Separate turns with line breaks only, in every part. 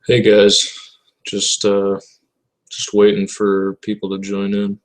Hey guys, just waiting for people to join in.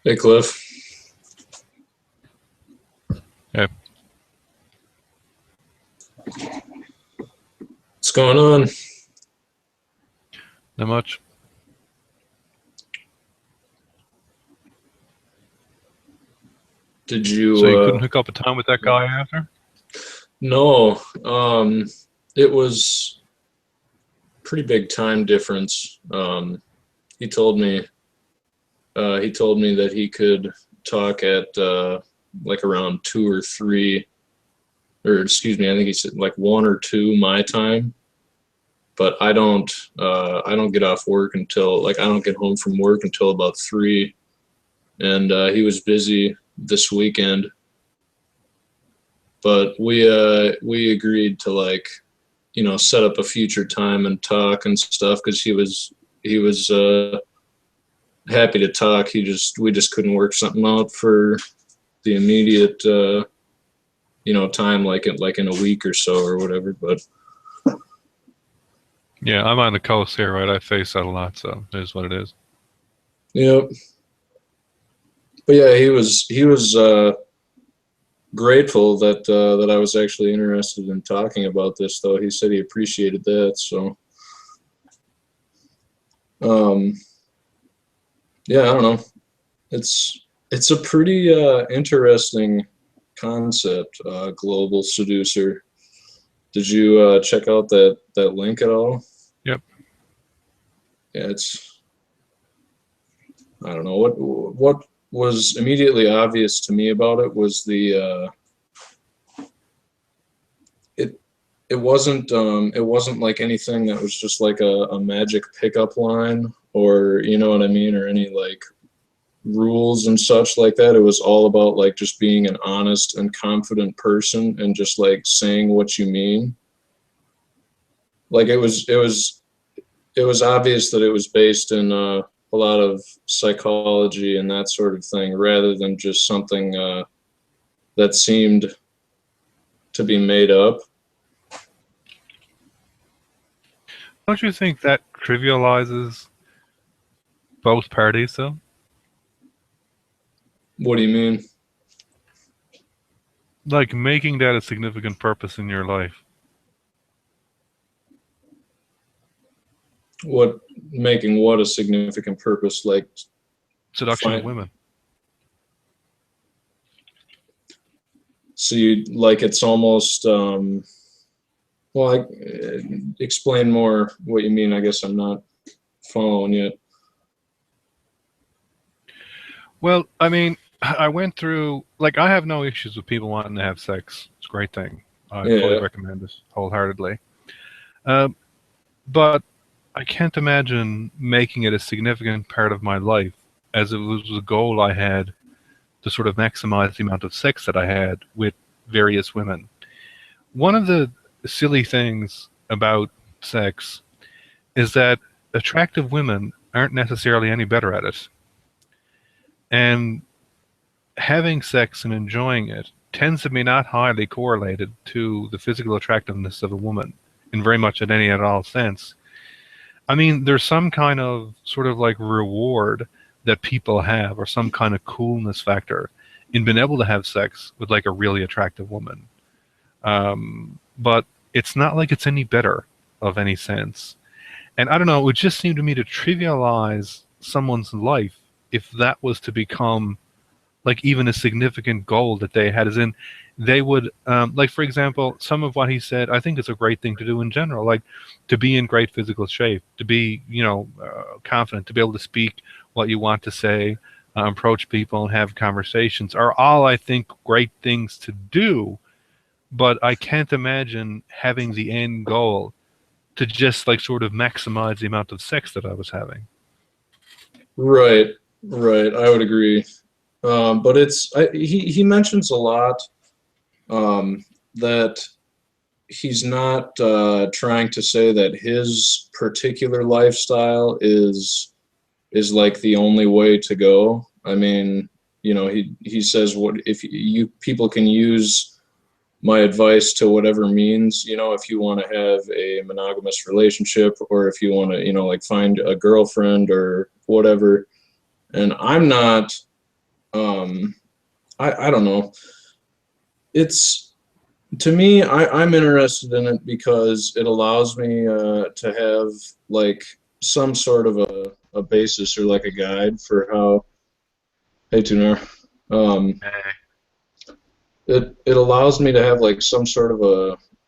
Hey Cliff,
Yeah,
what's going on?
not much.
Did
So you
you?
couldn't hook up a time with that guy after?
No, it was pretty big time difference. He told me he told me that he could talk at like around 2 or 3 or excuse me, I think he said like 1 or 2 my time. But I don't get off work until like I don't get home from work until about 3. And he was busy this weekend, but we agreed to like set up a future time and talk and stuff because he was happy to talk. We just couldn't work something out for the immediate time, like in a week or so or whatever. But
Yeah, I'm on the coast here, right? I face that a lot, so it is what it is.
yep. But yeah, he was grateful that I was actually interested in talking about this, though. He said he appreciated that. So um, yeah, I don't know. It's a pretty interesting concept, global seducer. Did you check out that link at all?
Yep.
Yeah, I don't know what was immediately obvious to me about it was it wasn't like anything that was just like a magic pickup line, or you know what I mean, or any like rules and such like that. It was all about like just being an honest and confident person and just like saying what you mean. Like it was obvious that it was based in a lot of psychology and that sort of thing, rather than just something that seemed to be made up.
Don't you think that trivializes both parties, though?
What do you mean?
Like making that a significant purpose in your life.
What making what a significant purpose? Like
Seduction of women.
So you like it's almost well, explain more what you mean. I guess I'm not following yet.
Well, I mean, I went through, like, I have no issues with people wanting to have sex. It's a great thing. I fully recommend this wholeheartedly. But I can't imagine making it a significant part of my life, as it was a goal I had to sort of maximize the amount of sex that I had with various women. One of the silly things about sex is that attractive women aren't necessarily any better at it. And having sex and enjoying it tends to be not highly correlated to the physical attractiveness of a woman in very much in any at all sense. I mean, there's some kind of sort of like reward that people have, or some kind of coolness factor in being able to have sex with like a really attractive woman. But it's not like it's any better of any sense. And I don't know, it would just seem to me to trivialize someone's life if that was to become like even a significant goal that they had, as in they would like, for example, some of what he said I think is a great thing to do in general, like to be in great physical shape, to be confident, to be able to speak what you want to say, approach people and have conversations are all, I think, great things to do. But I can't imagine having the end goal to just like sort of maximize the amount of sex that I was having.
Right, right. I would agree. But he mentions a lot that he's not trying to say that his particular lifestyle is like the only way to go. I mean, he says what if you people can use my advice to whatever means, if you want to have a monogamous relationship, or if you want to, like find a girlfriend or whatever. And I'm not, I don't know. It's, to me, I'm interested in it because it allows me to have like some sort of a basis or like a guide for how, hey Toonar, it allows me to have like some sort of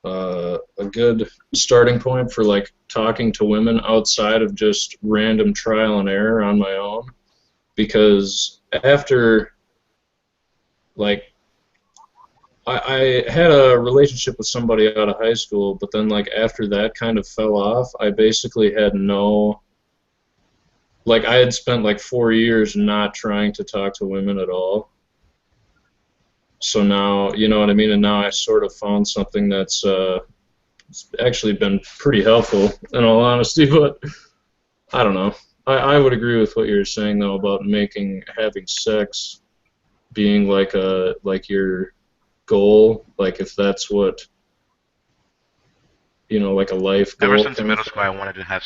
a good starting point for like talking to women outside of just random trial and error on my own, because after like I had a relationship with somebody out of high school, but then like after that kind of fell off, I basically had no, like I had spent like 4 years not trying to talk to women at all. So now, you know what I mean? And now I sort of found something that's it's actually been pretty helpful in all honesty, but I don't know. I would agree with what you're saying though about having sex being like your goal, like if that's what, like a life
Ever
goal
since
kind of
middle school, I
thing.
wanted to have.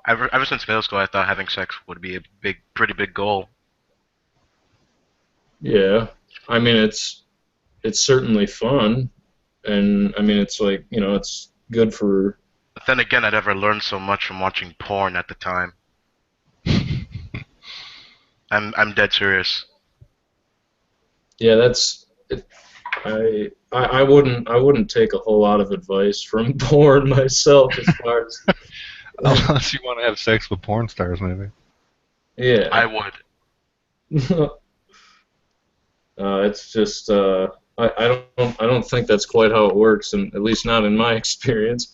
Ever since middle school, I thought having sex would be a pretty big goal.
Yeah. I mean it's certainly fun, and I mean it's like, it's good for.
But then again, I never learned so much from watching porn at the time. I'm dead serious.
Yeah, that's it. I wouldn't take a whole lot of advice from porn myself as far as
Unless you want to have sex with porn stars, maybe.
I
yeah.
would.
It's just I don't think that's quite how it works, and at least not in my experience.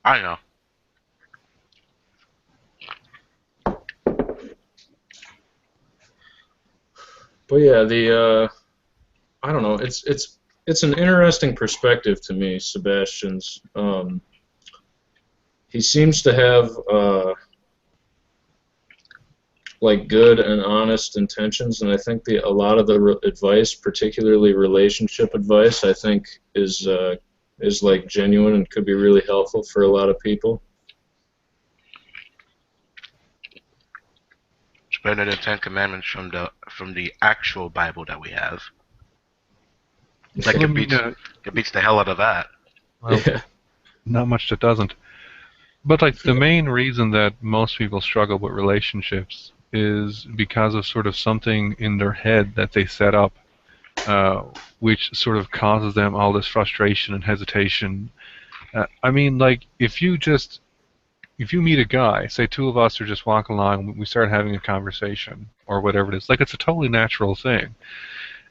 I know.
But yeah, the I don't know. It's an interesting perspective to me, Sebastian's. He seems to have like good and honest intentions, and I think a lot of the advice, particularly relationship advice, I think is like genuine and could be really helpful for a lot of people.
It's better than Ten Commandments from the actual Bible that we have. Like
Well, I mean,
it beats the hell out of that.
well,
Yeah.
not much that doesn't. But like the main reason that most people struggle with relationships is because of sort of something in their head that they set up, uh, which sort of causes them all this frustration and hesitation. I mean, like if you meet a guy, say two of us are just walking along, we start having a conversation or whatever it is, like it's a totally natural thing.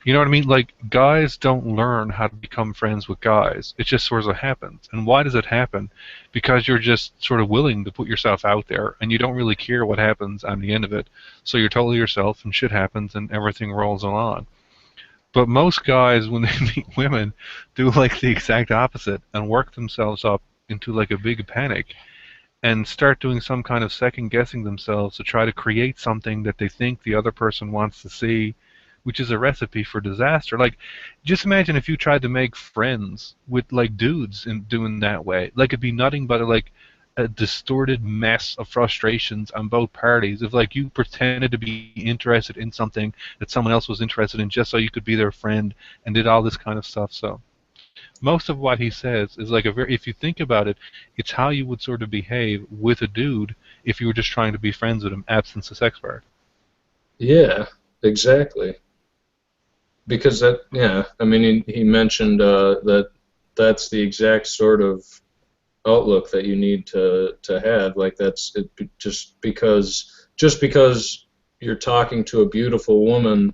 You know what I mean? Like, guys don't learn how to become friends with guys. It just sort of happens. And why does it happen? Because you're just sort of willing to put yourself out there, and you don't really care what happens on the end of it. So you're totally yourself, and shit happens, and everything rolls along. But most guys, when they meet women, do like the exact opposite and work themselves up into like a big panic and start doing some kind of second guessing themselves to try to create something that they think the other person wants to see, which is a recipe for disaster. Like, just imagine if you tried to make friends with like dudes and doing that way. Like, it'd be nothing but a distorted mess of frustrations on both parties. If like you pretended to be interested in something that someone else was interested in just so you could be their friend and did all this kind of stuff. So most of what he says is like a very, if you think about it, it's how you would sort of behave with a dude if you were just trying to be friends with him, absent the sex part.
Yeah, exactly. Because yeah, I mean, he mentioned that that's the exact sort of outlook that you need to have. Like that's it, just because you're talking to a beautiful woman,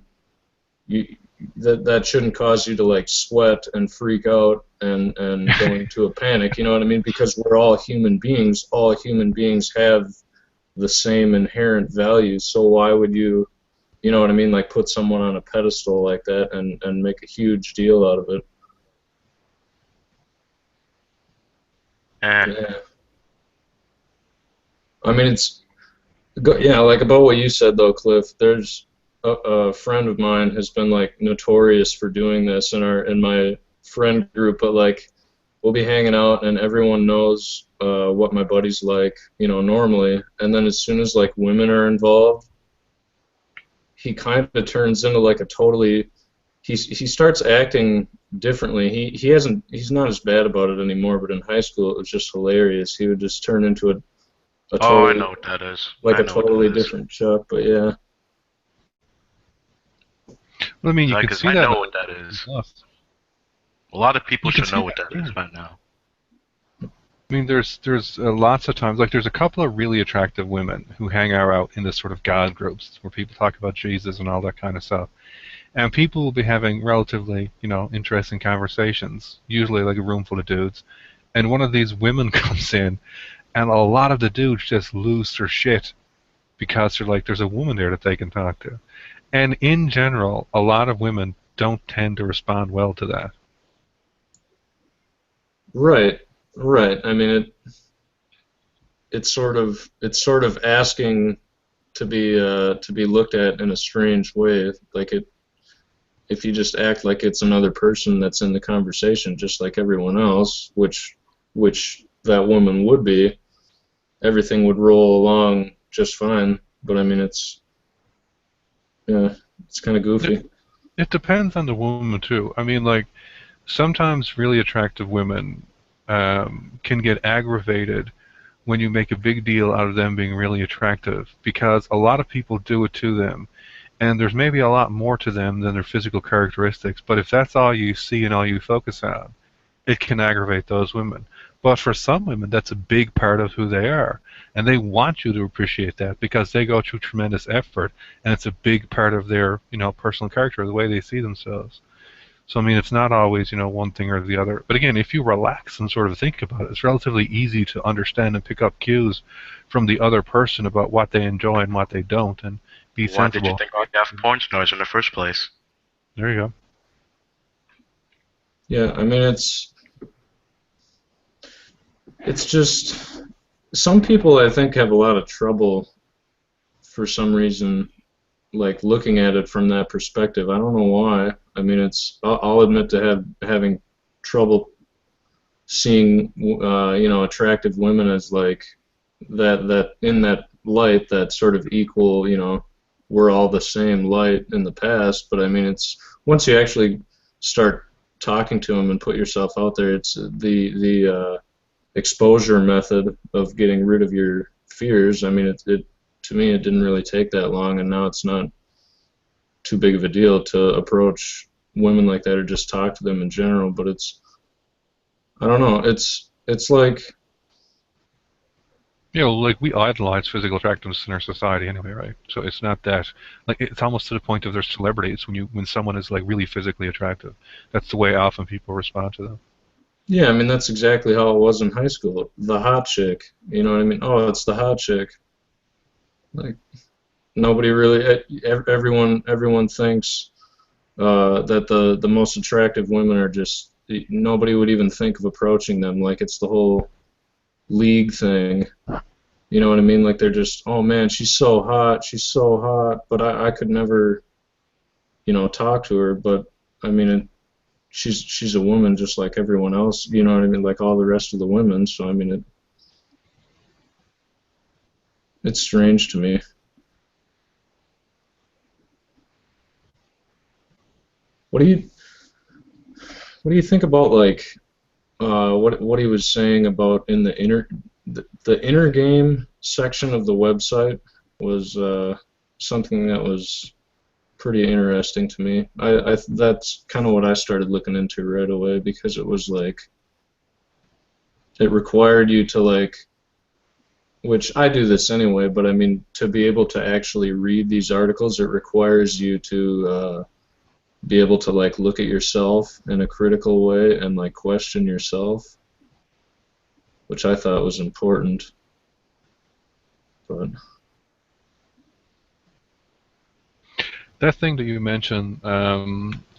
you that shouldn't cause you to like sweat and freak out and go into a panic. You know what I mean? Because we're all human beings. All human beings have the same inherent values. So why would you know what I mean, like put someone on a pedestal like that and make a huge deal out of it?
Eh.
Yeah. I mean, yeah, like about what you said though, Cliff. There's a friend of mine has been like notorious for doing this in my friend group, but like we'll be hanging out and everyone knows what my buddy's like, normally, and then as soon as like women are involved, he kind of turns into like a totally he starts acting differently. He's not as bad about it anymore, but in high school it was just hilarious. He would just turn into a
Oh, I
totally
know what that is.
like
I
a
know what
totally
that is.
different Chuck, but yeah.
Well, I mean, you could
Because
see
I
that
know
in
what that
some
is.
stuff.
A lot of people
You can
should
see
know what
that,
that
yeah.
is by now.
I mean, there's lots of times, like there's a couple of really attractive women who hang out in this sort of God groups where people talk about Jesus and all that kind of stuff. And people will be having relatively, interesting conversations, usually like a room full of dudes. And one of these women comes in, and a lot of the dudes just lose their shit because they're like, there's a woman there that they can talk to. And in general, a lot of women don't tend to respond well to that.
Right, right. I mean, it's sort of asking to be looked at in a strange way. Like if you just act like it's another person that's in the conversation, just like everyone else, which that woman would be, everything would roll along just fine. But I mean, it's kind of goofy.
It depends on the woman too. I mean, like sometimes really attractive women can get aggravated when you make a big deal out of them being really attractive, because a lot of people do it to them, and there's maybe a lot more to them than their physical characteristics. But if that's all you see and all you focus on, it can aggravate those women. But for some women, that's a big part of who they are, and they want you to appreciate that because they go through tremendous effort, and it's a big part of their, personal character, the way they see themselves. So I mean, it's not always, one thing or the other. But again, if you relax and sort of think about it, it's relatively easy to understand and pick up cues from the other person about what they enjoy and what they don't, and be
Why did you
sensible.
think I'd have porn stars in the first place?
There you go.
Yeah, I mean, it's just some people I think have a lot of trouble for some reason, like looking at it from that perspective. I don't know why. I mean, I'll admit to having trouble seeing attractive women as like that in that light, that sort of equal, we're all the same light in the past. But I mean, it's once you actually start talking to them and put yourself out there, it's the exposure method of getting rid of your fears. I mean, it to me, it didn't really take that long, and now it's not too big of a deal to approach women like that or just talk to them in general. But I don't know, it's like,
Like we idolize physical attractiveness in our society anyway, right? So it's not that, like, it's almost to the point of they're celebrities when someone is like really physically attractive. That's the way often people respond to them.
yeah, I mean, that's exactly how it was in high school. The hot chick, you know what I mean? Oh, it's the hot chick. Like, nobody really, everyone thinks that the most attractive women are just, nobody would even think of approaching them. Like, it's the whole league thing. You know what I mean? Like, they're just, oh man, she's so hot, but I could never, talk to her. But I mean, she's a woman just like everyone else. You know what I mean? Like all the rest of the women. So I mean, it's strange to me. What do you think about like what he was saying about in the inner game section of the website was something that was pretty interesting to me. That's kind of what I started looking into right away, because it was like it required you to like, which I do this anyway, but I mean, to be able to actually read these articles, it requires you to be able to like look at yourself in a critical way and like question yourself, which I thought was important. But
That thing that you mentioned,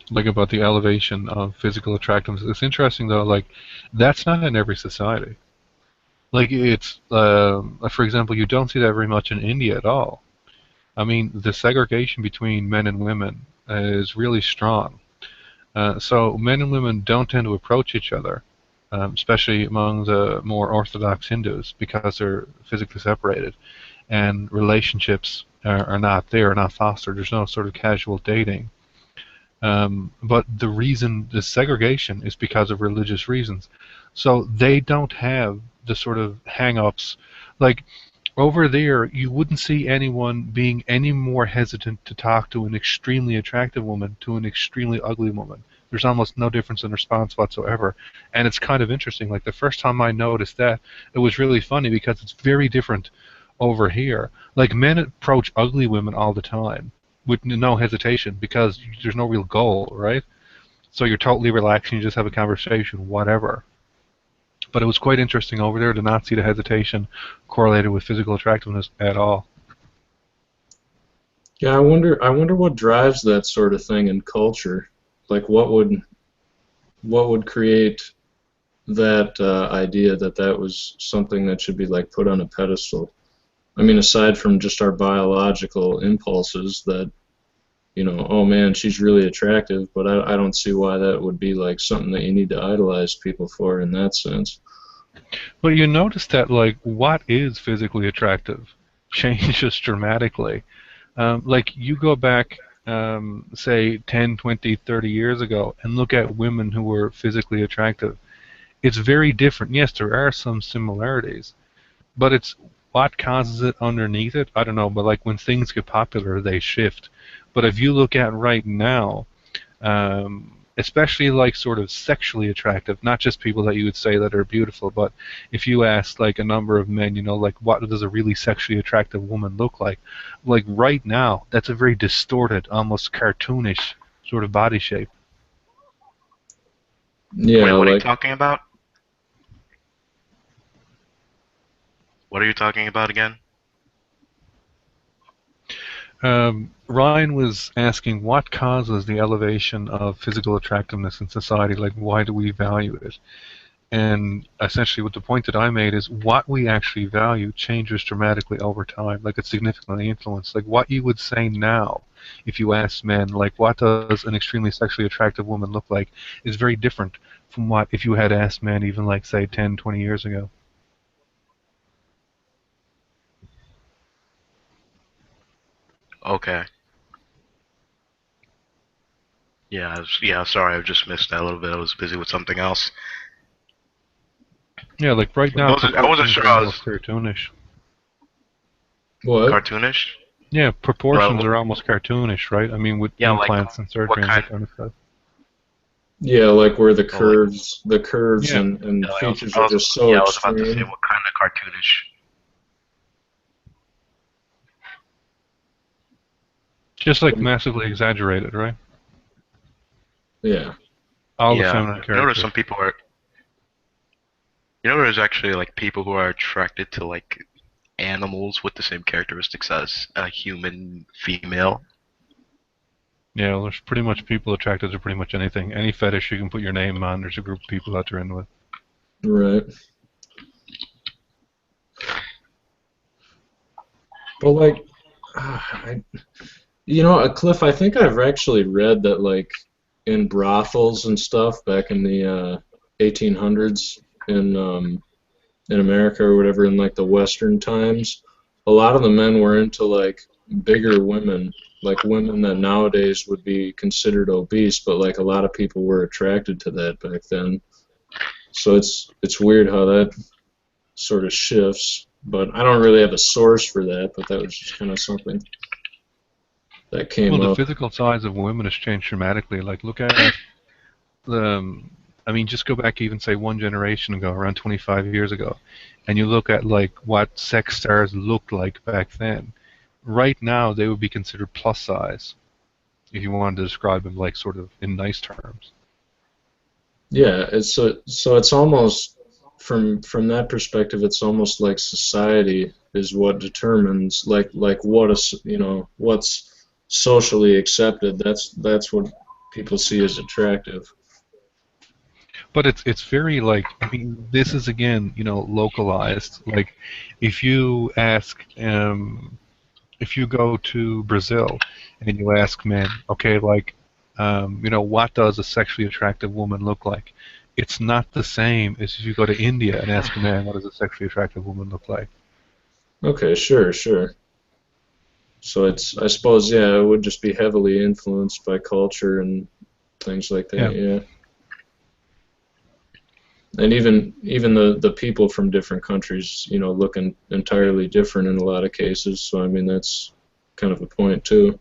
like about the elevation of physical attractiveness, it's interesting though. Like, that's not in every society. Like, it's, for example, you don't see that very much in India at all. I mean, the segregation between men and women is really strong. So men and women don't tend to approach each other, especially among the more orthodox Hindus, because they're physically separated, and relationships are not there, are not fostered. There's no sort of casual dating. But the reason the segregation is because of religious reasons. So they don't have the sort of hang-ups. Like, over there, you wouldn't see anyone being any more hesitant to talk to an extremely attractive woman to an extremely ugly woman. There's almost no difference in response whatsoever. And it's kind of interesting. Like, the first time I noticed that, it was really funny because it's very different over here. Like, men approach ugly women all the time, with no hesitation because there's no real goal, right? So you're totally relaxed and you just have a conversation, whatever. But it was quite interesting over there to not see the hesitation correlated with physical attractiveness at all.
Yeah, I wonder what drives that sort of thing in culture. Like, what would create that idea that that was something that should be like put on a pedestal? I mean, aside from just our biological impulses that, oh man, she's really attractive, but I don't see why that would be like something that you need to idolize people for in that sense.
Well, you notice that, like, what is physically attractive changes dramatically. Like, you go back, say, 10, 20, 30 years ago and look at women who were physically attractive. It's very different. Yes, there are some similarities, but it's what causes it underneath it. I don't know, but like when things get popular, they shift. But if you look at right now, especially like sort of sexually attractive, not just people that you would say that are beautiful, but if you ask like a number of men, like what does a really sexually attractive woman look like right now, that's a very distorted, almost cartoonish sort of body shape.
Yeah,
Wait, what are you
like
talking about? What are you talking about again?
Ryan was asking what causes the elevation of physical attractiveness in society, like why do we value it? And essentially what the point that I made is what we actually value changes dramatically over time, like it's significantly influenced. Like what you would say now if you ask men, like what does an extremely sexually attractive woman look like, is very different from what if you had asked men even like say 10, 20 years ago.
Okay. Yeah, yeah, sorry, I just missed that a little bit. I was busy with something else.
Yeah, like right
I
now
wasn't
proportions
sure
are
I was
almost cartoonish.
what?
cartoonish.
Yeah, proportions
Well,
are almost cartoonish, right? I mean, with
yeah, like
implants and
what
surgery and
kind?
that kind of stuff.
Yeah, like where the
Oh, like
curves
Yeah,
and
yeah,
features are just so
yeah, I was about to say
extreme.
what kind of cartoonish.
just like massively exaggerated, right?
Yeah.
All the
Yeah,
feminine
there's
characters.
some people are. There's actually like people who are attracted to like animals with the same characteristics as a human female.
Yeah, well, there's pretty much people attracted to pretty much anything. Any fetish you can put your name on, there's a group of people that are in with.
Right. But like, Cliff, I think I've actually read that like in brothels and stuff back in the 1800s in America or whatever, in like the Western times, a lot of the men were into like bigger women, like women that nowadays would be considered obese, but like a lot of people were attracted to that back then. So it's weird how that sort of shifts, but I don't really have a source for that, but that was just kind of something that
Well,
came
the
up.
physical size of women has changed dramatically. Like, look at the. I mean, just go back even say one generation ago, around 25 years ago, and you look at like what sex stars looked like back then. Right now, they would be considered plus size if you wanted to describe them like sort of in nice terms.
Yeah, so it's almost from that perspective, it's almost like society is what determines like what is what's socially accepted. That's what people see as attractive.
But it's very like, I mean, this is again, localized. Like if you ask if you go to Brazil and you ask men, okay, like what does a sexually attractive woman look like? It's not the same as if you go to India and ask a man, what does a sexually attractive woman look like?
Okay, sure. So it's, I suppose, yeah, it would just be heavily influenced by culture and things like that,
Yeah.
yeah. And even the people from different countries, look entirely different in a lot of cases. So I mean that's kind of a point too.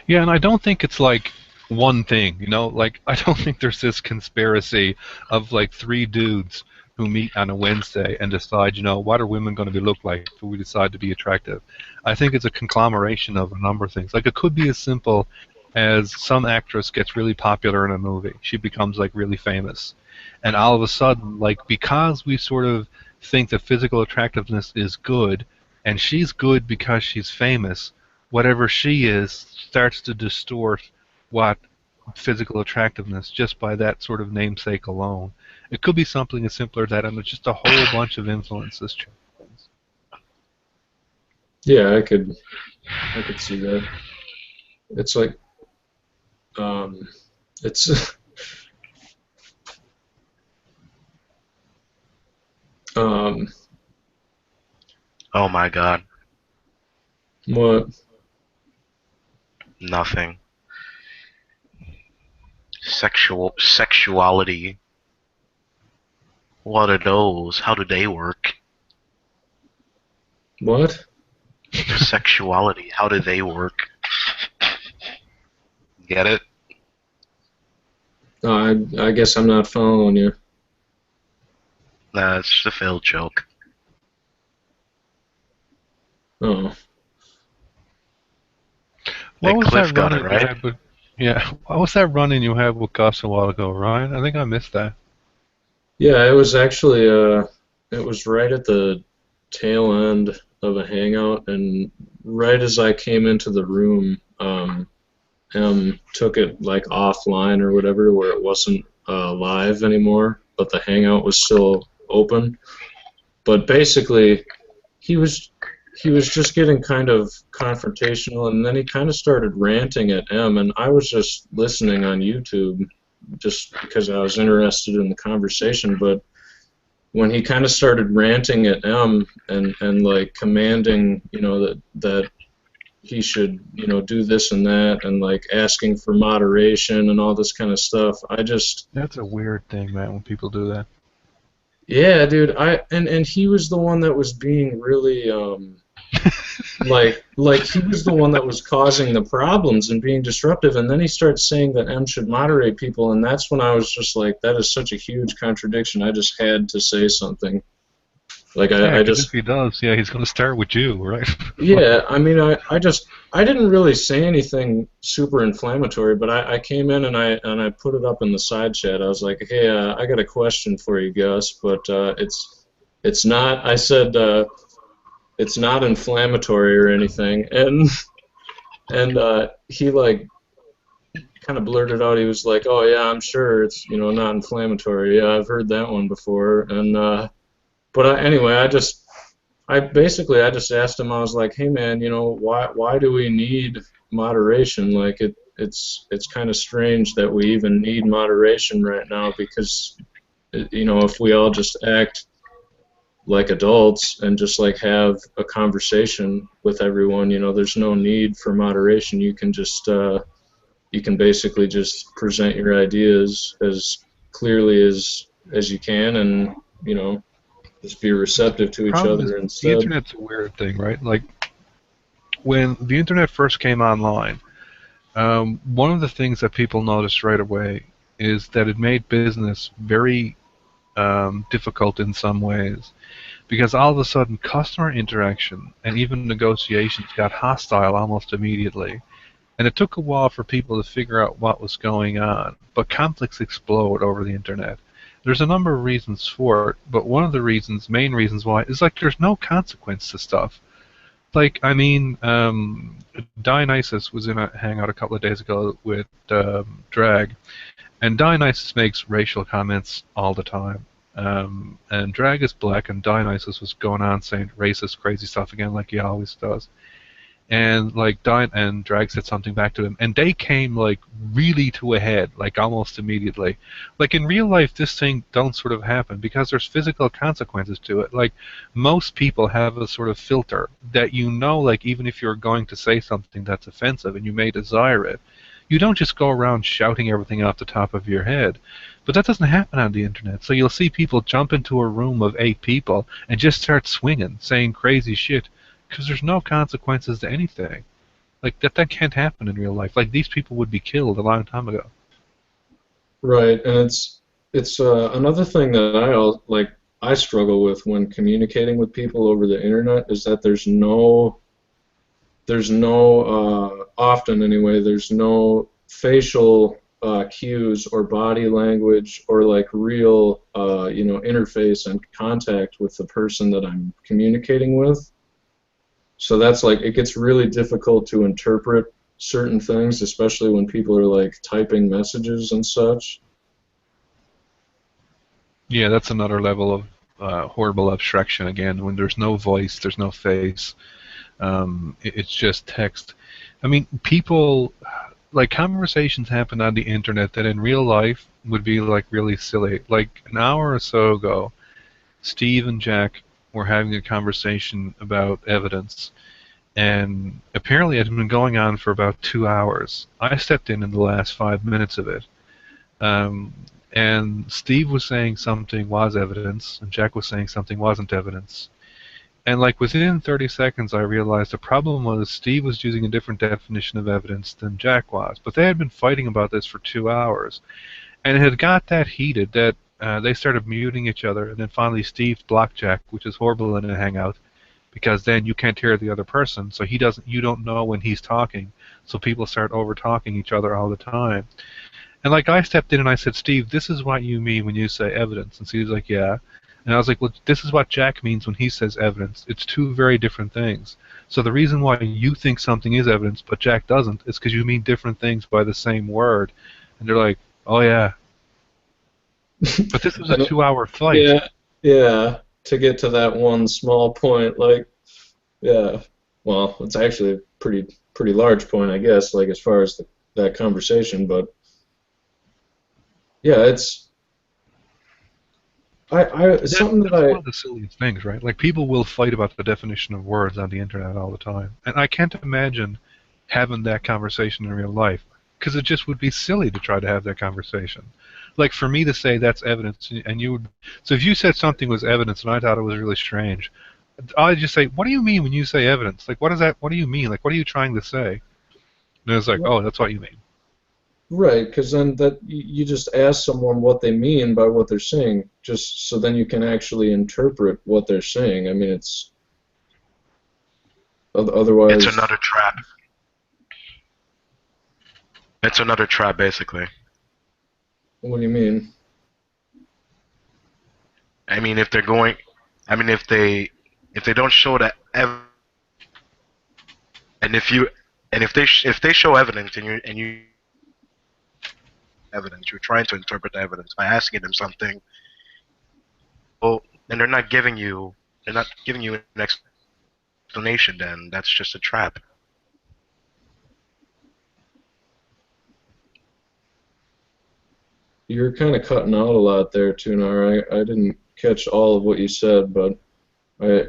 Yeah, and I don't think it's like one thing, like I don't think there's this conspiracy of like three dudes who meet on a Wednesday and decide, what are women going to look like if we decide to be attractive. I think it's a conglomeration of a number of things. Like, it could be as simple as some actress gets really popular in a movie. She becomes, like, really famous. And all of a sudden, like, because we sort of think that physical attractiveness is good, and she's good because she's famous, whatever she is starts to distort what physical attractiveness just by that sort of namesake alone. It could be something as simpler as that, and there's just a whole bunch of influences.
Yeah, I could see that. It's like, it's
Oh my god.
what?
Nothing. Sexuality. What are those? How do they work?
What?
Sexuality. How do they work? Get it?
I guess I'm not following you.
That's just a failed joke.
Oh.
What was
Cliff
that
got
running
it, right?
you had with? Yeah, what was that running you had with Gus a while ago, Ryan? I think I missed that.
Yeah, it was actually it was right at the tail end of a hangout, and right as I came into the room, took it like offline or whatever, where it wasn't live anymore, but the hangout was still open. But basically, he was he was just getting kind of confrontational, and then he kind of started ranting at M, and I was just listening on YouTube just because I was interested in the conversation. But when he kind of started ranting at M and like commanding, that he should, do this and that, and like asking for moderation and all this kind of stuff,
That's a weird thing, man, when people do that.
yeah, dude, and he was the one that was being really like he was the one that was causing the problems and being disruptive, and then he starts saying that M should moderate people, and that's when I was just like, that is such a huge contradiction. I just had to say something. Like
Yeah,
I
'cause if
just
he does, yeah, he's going to start with you, right?
yeah, I mean, I didn't really say anything super inflammatory, but I came in and I put it up in the side chat. I was like, hey, I got a question for you, Gus, but it's not. I said it's not inflammatory or anything, and he like kind of blurted out. He was like, oh yeah, I'm sure it's not inflammatory. Yeah, I've heard that one before, and but anyway, I basically I just asked him. I was like, "Hey man, why do we need moderation? Like it's kind of strange that we even need moderation right now, because if we all just act like adults and just like have a conversation with everyone, there's no need for moderation. You can just you can basically just present your ideas as clearly as you can, and just be receptive to each
Problem is,
other
the
instead."
internet's a weird thing, right? Like, when the internet first came online, one of the things that people noticed right away is that it made business very difficult in some ways, because all of a sudden customer interaction and even negotiations got hostile almost immediately. And it took a while for people to figure out what was going on, but conflicts explode over the internet. There's a number of reasons for it, but one of the main reasons why, is like there's no consequence to stuff. Like, I mean, Dionysus was in a hangout a couple of days ago with Drag, and Dionysus makes racial comments all the time. And Drag is black, and Dionysus was going on saying racist, crazy stuff again, like he always does. And like and Drag said something back to him, and they came like really to a head, like almost immediately. Like in real life, this thing don't sort of happen because there's physical consequences to it. Like most people have a sort of filter that like even if you're going to say something that's offensive and you may desire it, you don't just go around shouting everything off the top of your head. But that doesn't happen on the internet. So you'll see people jump into a room of 8 people and just start swinging, saying crazy shit, because there's no consequences to anything. Like that can't happen in real life. Like these people would be killed a long time ago.
Right, and it's another thing that I like. I struggle with when communicating with people over the internet is that there's no often anyway, there's no facial cues or body language or like real interface and contact with the person that I'm communicating with. So that's like, it gets really difficult to interpret certain things, especially when people are like typing messages and such.
Yeah, that's another level of horrible abstraction again. When there's no voice, there's no face. It's just text. I mean, people like conversations happen on the internet that in real life would be like really silly. Like an hour or so ago, Steve and Jack were having a conversation about evidence, and apparently it had been going on for about 2 hours. I stepped in the last 5 minutes of it. Um, and Steve was saying something was evidence, and Jack was saying something wasn't evidence. And like within 30 seconds, I realized the problem was Steve was using a different definition of evidence than Jack was. But they had been fighting about this for 2 hours, and it had got that heated that they started muting each other. And then finally, Steve blocked Jack, which is horrible in a hangout because then you can't hear the other person, so he doesn't. You don't know when he's talking, so people start over talking each other all the time. And like I stepped in and I said, Steve, this is what you mean when you say evidence. And Steve's like, yeah. And I was like, well, this is what Jack means when he says evidence. It's two very different things. So the reason why you think something is evidence but Jack doesn't is because you mean different things by the same word. And they're like, oh yeah. But this was a
And
2 hour fight.
yeah, yeah, to get to that one small point, like, yeah, well, it's actually a pretty large point, I guess, like as far as that conversation, but yeah, it's something that
That's one
I,
of the silliest things, right? Like people will fight about the definition of words on the internet all the time. And I can't imagine having that conversation in real life because it just would be silly to try to have that conversation. Like for me to say that's evidence, and you would. So if you said something was evidence and I thought it was really strange, I'd just say, "What do you mean when you say evidence? Like, what is that? What do you mean? Like, what are you trying to say?" And it's like, "Oh, that's what you mean."
right, because then that you just ask someone what they mean by what they're saying, just so then you can actually interpret what they're saying. I mean, it's
It's
otherwise,
another trap. It's another trap, basically.
what do you mean?
I mean, if they're going, I mean, if they don't show that and if you, and if they show evidence and you evidence, you're trying to interpret the evidence by asking them something. Well, and they're not giving you an explanation. Then that's just a trap.
You're kind of cutting out a lot there, Toonar. I didn't catch all of what you said, but I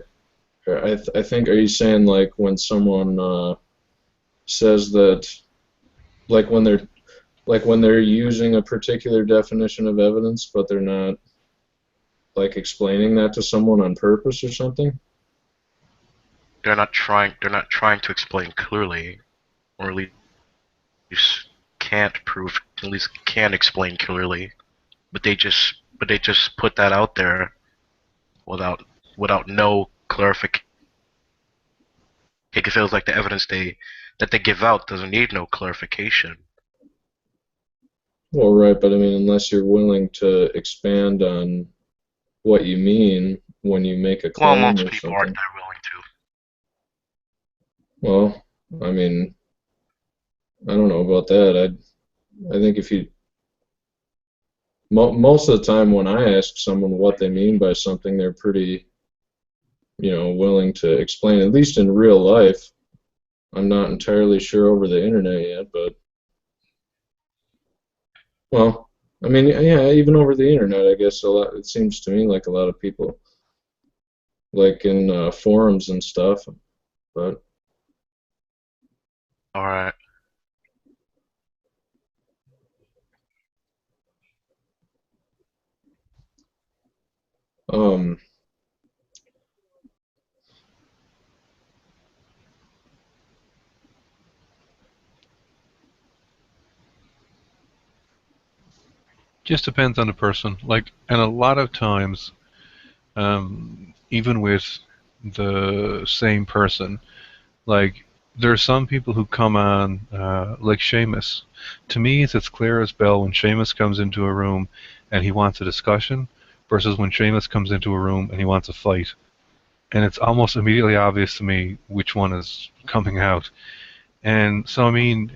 I think, are you saying like when someone says that, like when they're using a particular definition of evidence, but they're not like explaining that to someone on purpose or something?
They're not trying to explain clearly, or at least can't prove, at least can't explain clearly. But they just put that out there without no clarification. It feels like the evidence that they give out doesn't need no clarification.
Well, right, but I mean, unless you're willing to expand on what you mean when you make a
Well,
claim
most
or
people aren't
something.
that willing to.
Well, I mean, I don't know about that. I think if you most of the time when I ask someone what they mean by something, they're pretty, willing to explain, at least in real life. I'm not entirely sure over the internet yet, but, well, I mean, yeah, even over the internet, I guess it seems to me like a lot of people, like in forums and stuff, but,
All right.
um,
Just depends on the person. Like, and a lot of times, even with the same person. Like, there are some people who come on, like Seamus. To me, it's as clear as bell when Seamus comes into a room and he wants a discussion versus when Seamus comes into a room and he wants a fight. And it's almost immediately obvious to me which one is coming out. And so, I mean,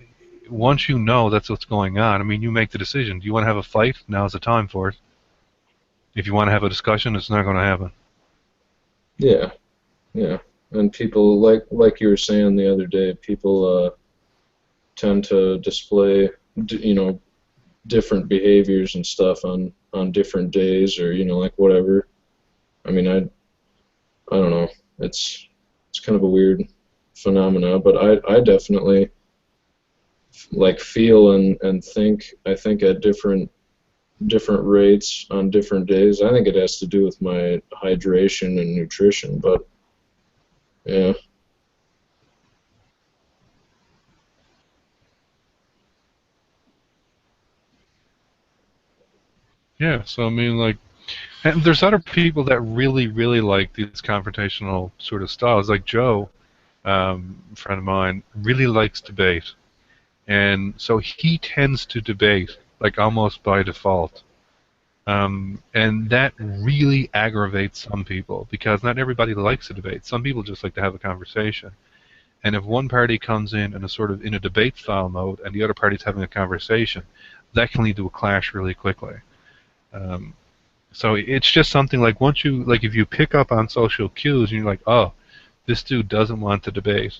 once you know that's what's going on, I mean, you make the decision. Do you want to have a fight? Now's the time for it. If you want to have a discussion, it's not going to happen.
Yeah, yeah. And people, like you were saying the other day, people tend to display, different behaviors and stuff on different days, or like whatever. I mean, I don't know. It's kind of a weird phenomena, but I definitely like feel and think. I think at different rates on different days. I think it has to do with my hydration and nutrition, but yeah.
Yeah, so I mean, like, and there's other people that really, really like these confrontational sort of styles. Like Joe, a friend of mine, really likes debate. And so he tends to debate, like, almost by default. And that really aggravates some people because not everybody likes to debate. Some people just like to have a conversation. And if one party comes in a sort of in a debate style mode and the other party's having a conversation, that can lead to a clash really quickly. Um, so it's just something like once you, like, if you pick up on social cues and you're like, oh, this dude doesn't want to debate,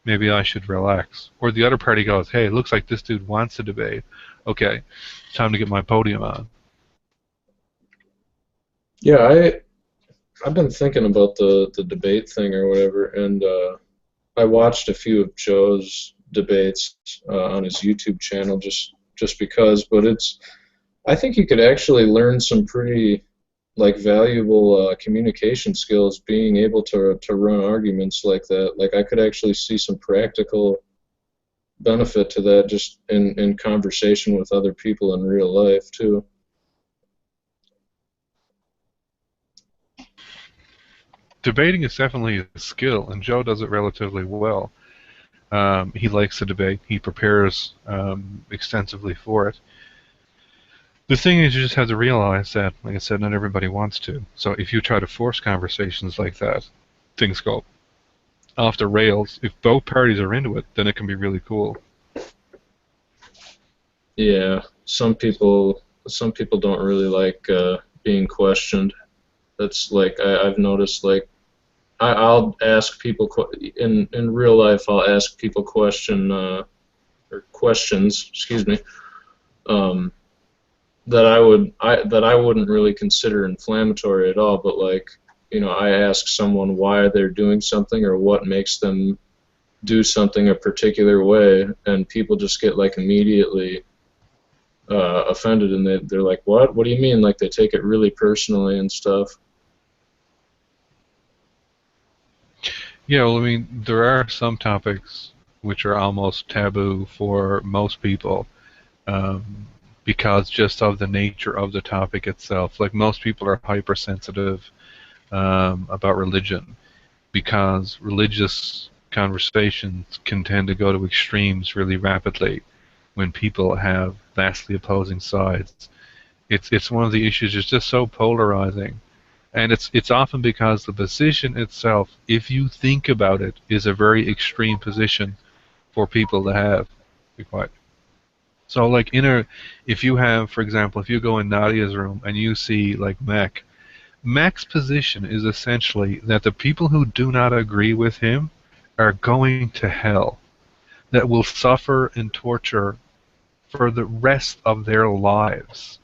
maybe I should relax. Or the other party goes, hey, it looks like this dude wants to debate. Okay, time to get my podium on.
Yeah, I've been thinking about the debate thing or whatever, and I watched a few of Joe's debates on his YouTube channel just because, but I think you could actually learn some pretty like valuable communication skills being able to run arguments like that. Like I could actually see some practical benefit to that just in conversation with other people in real life too.
Debating is definitely a skill, and Joe does it relatively well. He likes to debate. He prepares extensively for it. The thing is, you just have to realize that, like I said, not everybody wants to. So if you try to force conversations like that, things go off the rails. If both parties are into it, then it can be really cool.
Yeah, some people don't really like being questioned. That's like I've noticed. Like I'll ask people in real life. I'll ask people or questions. Excuse me. Um, that I wouldn't really consider inflammatory at all. But like I ask someone why they're doing something or what makes them do something a particular way, and people just get like immediately offended, and they're like, what do you mean? Like they take it really personally and stuff.
Yeah, well, I mean, there are some topics which are almost taboo for most people um, because just of the nature of the topic itself. Like most people are hypersensitive about religion because religious conversations can tend to go to extremes really rapidly when people have vastly opposing sides. It's one of the issues. It's just so polarizing, and it's often because the position itself, if you think about it, is a very extreme position for people to have. Be quiet. So, like if you have, for example, if you go in Nadia's room and you see like Mac's position is essentially that the people who do not agree with him are going to hell, that will suffer and torture for the rest of their lives.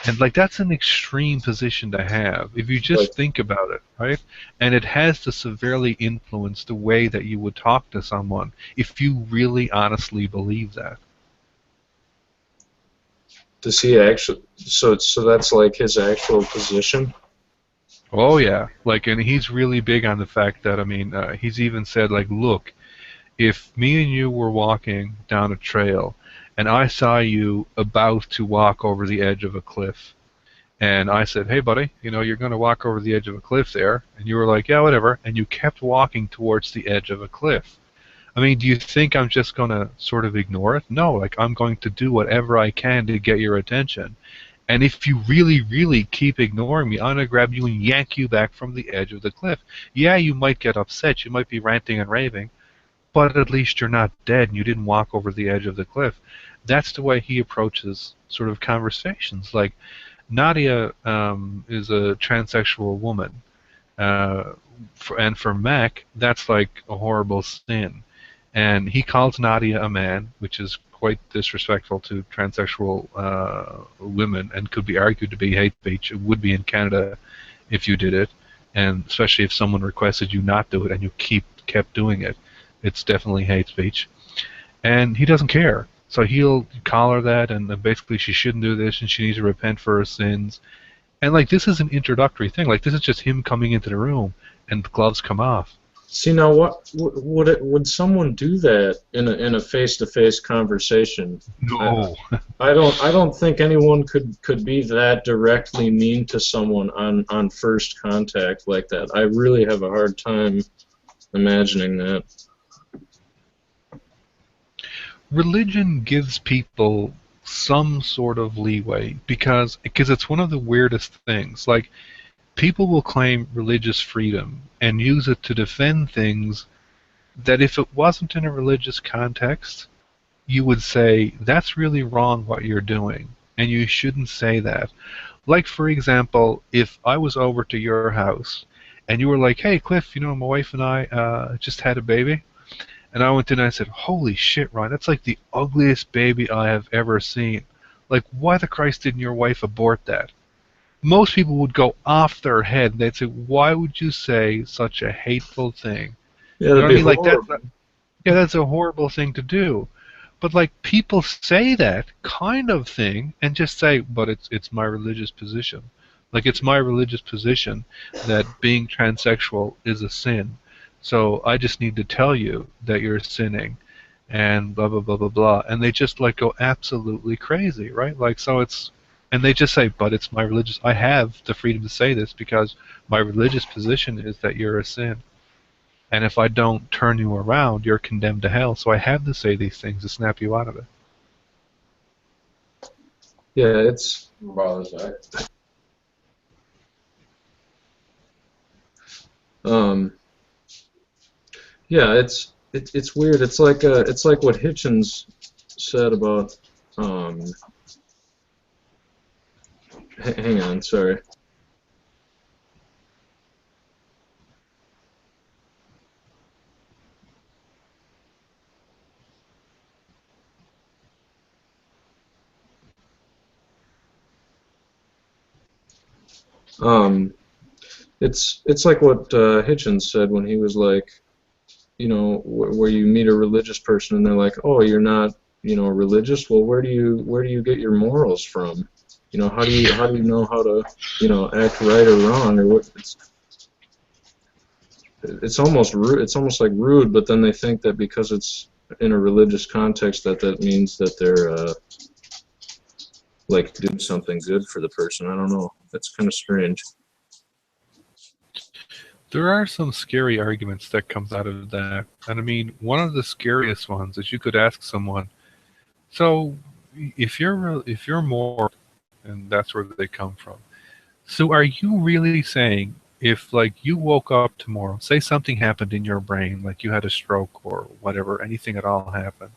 And like that's an extreme position to have if you
Like
just think about it, right? And it has to severely influence the way that you would talk to someone if you really honestly believe that.
does he actually? So that's like his actual position.
Oh yeah, like, and he's really big on the fact that, I mean, he's even said like, look, if me and you were walking down a trail and I saw you about to walk over the edge of a cliff, And I said, hey, buddy, you're going to walk over the edge of a cliff there. And you were like, yeah, whatever. And you kept walking towards the edge of a cliff. I mean, do you think I'm just going to sort of ignore it? No, like I'm going to do whatever I can to get your attention. And if you really, really keep ignoring me, I'm going to grab you and yank you back from the edge of the cliff. Yeah, you might get upset. You might be ranting and raving. But at least you're not dead and you didn't walk over the edge of the cliff. That's the way he approaches sort of conversations. Like, Nadia is a transsexual woman. And for Mac, that's like a horrible sin. And he calls Nadia a man, which is quite disrespectful to transsexual women and could be argued to be hate speech. It would be in Canada if you did it, and especially if someone requested you not do it and you kept doing it. It's definitely hate speech. And he doesn't care. So he'll call her that, and basically she shouldn't do this, and she needs to repent for her sins. And like this is an introductory thing. Like this is just him coming into the room, and the gloves come off.
See, now, what would someone do that in a face-to-face conversation?
No.
I don't think anyone could be that directly mean to someone on first contact like that. I really have a hard time imagining that.
Religion gives people some sort of leeway because it's one of the weirdest things. Like, people will claim religious freedom and use it to defend things that if it wasn't in a religious context, you would say, that's really wrong what you're doing, and you shouldn't say that. Like, for example, if I was over to your house and you were like, hey, Cliff, my wife and I just had a baby. And I went in and I said, holy shit, Ryan, that's like the ugliest baby I have ever seen. Like, why the Christ didn't your wife abort that? Most people would go off their head. They'd say, why would you say such a hateful thing?
Yeah, that'd be horrible.
Like that's a horrible thing to do. But like people say that kind of thing and just say, but it's my religious position. Like it's my religious position that being transsexual is a sin. So I just need to tell you that you're sinning and blah blah blah blah blah. And they just like go absolutely crazy, right? Like so it's and they just say, but it's my religious I have the freedom to say this because my religious position is that you're a sin. And if I don't turn you around, you're condemned to hell. So I have to say these things to snap you out of it.
Yeah, it's yeah, it's weird. It's like what Hitchens said about hang on, sorry. It's like what Hitchens said when he was like, where you meet a religious person and they're like, oh, you're not, religious. Well, where do you get your morals from? How do you know how to, act right or wrong or what? It's almost rude. It's almost like rude, but then they think that because it's in a religious context that means that they're like doing something good for the person. I don't know. That's kind of strange.
There are some scary arguments that comes out of that. And I mean, one of the scariest ones is you could ask someone, so if you're more, and that's where they come from. So are you really saying if like you woke up tomorrow, say something happened in your brain, like you had a stroke or whatever, anything at all happened,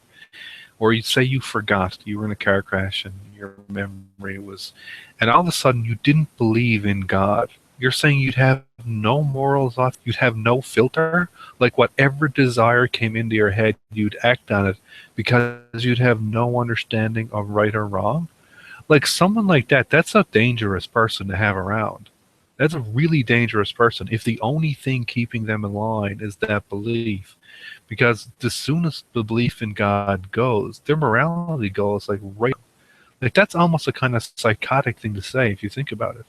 or you say you forgot, you were in a car crash and your memory was, and all of a sudden you didn't believe in God. You're saying you'd have no moral thoughts, you'd have no filter? Like whatever desire came into your head, you'd act on it because you'd have no understanding of right or wrong? Like someone like that, that's a dangerous person to have around. That's a really dangerous person if the only thing keeping them in line is that belief. Because as soon as the belief in God goes, their morality goes like right. Like that's almost a kind of psychotic thing to say if you think about it.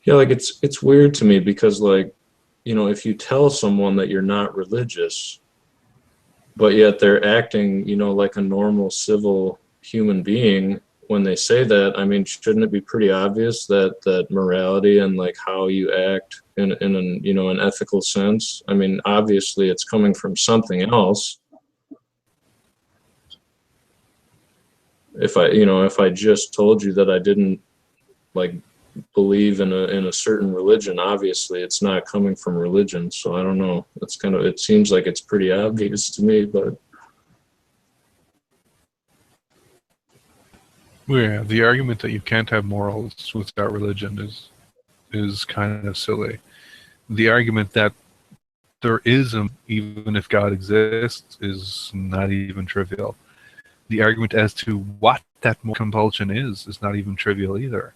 Yeah, like it's weird to me because like, if you tell someone that you're not religious, but yet they're acting, like a normal civil human being, when they say that, I mean, shouldn't it be pretty obvious that morality and like how you act in an, you know, an ethical sense? I mean, obviously it's coming from something else. If I just told you that I didn't like believe in a certain religion, obviously it's not coming from religion. So I don't know. It seems like it's pretty obvious to me, but
Yeah, the argument that you can't have morals without religion is kind of silly. The argument that there is even if God exists is not even trivial. The argument as to what that moral compulsion is not even trivial either.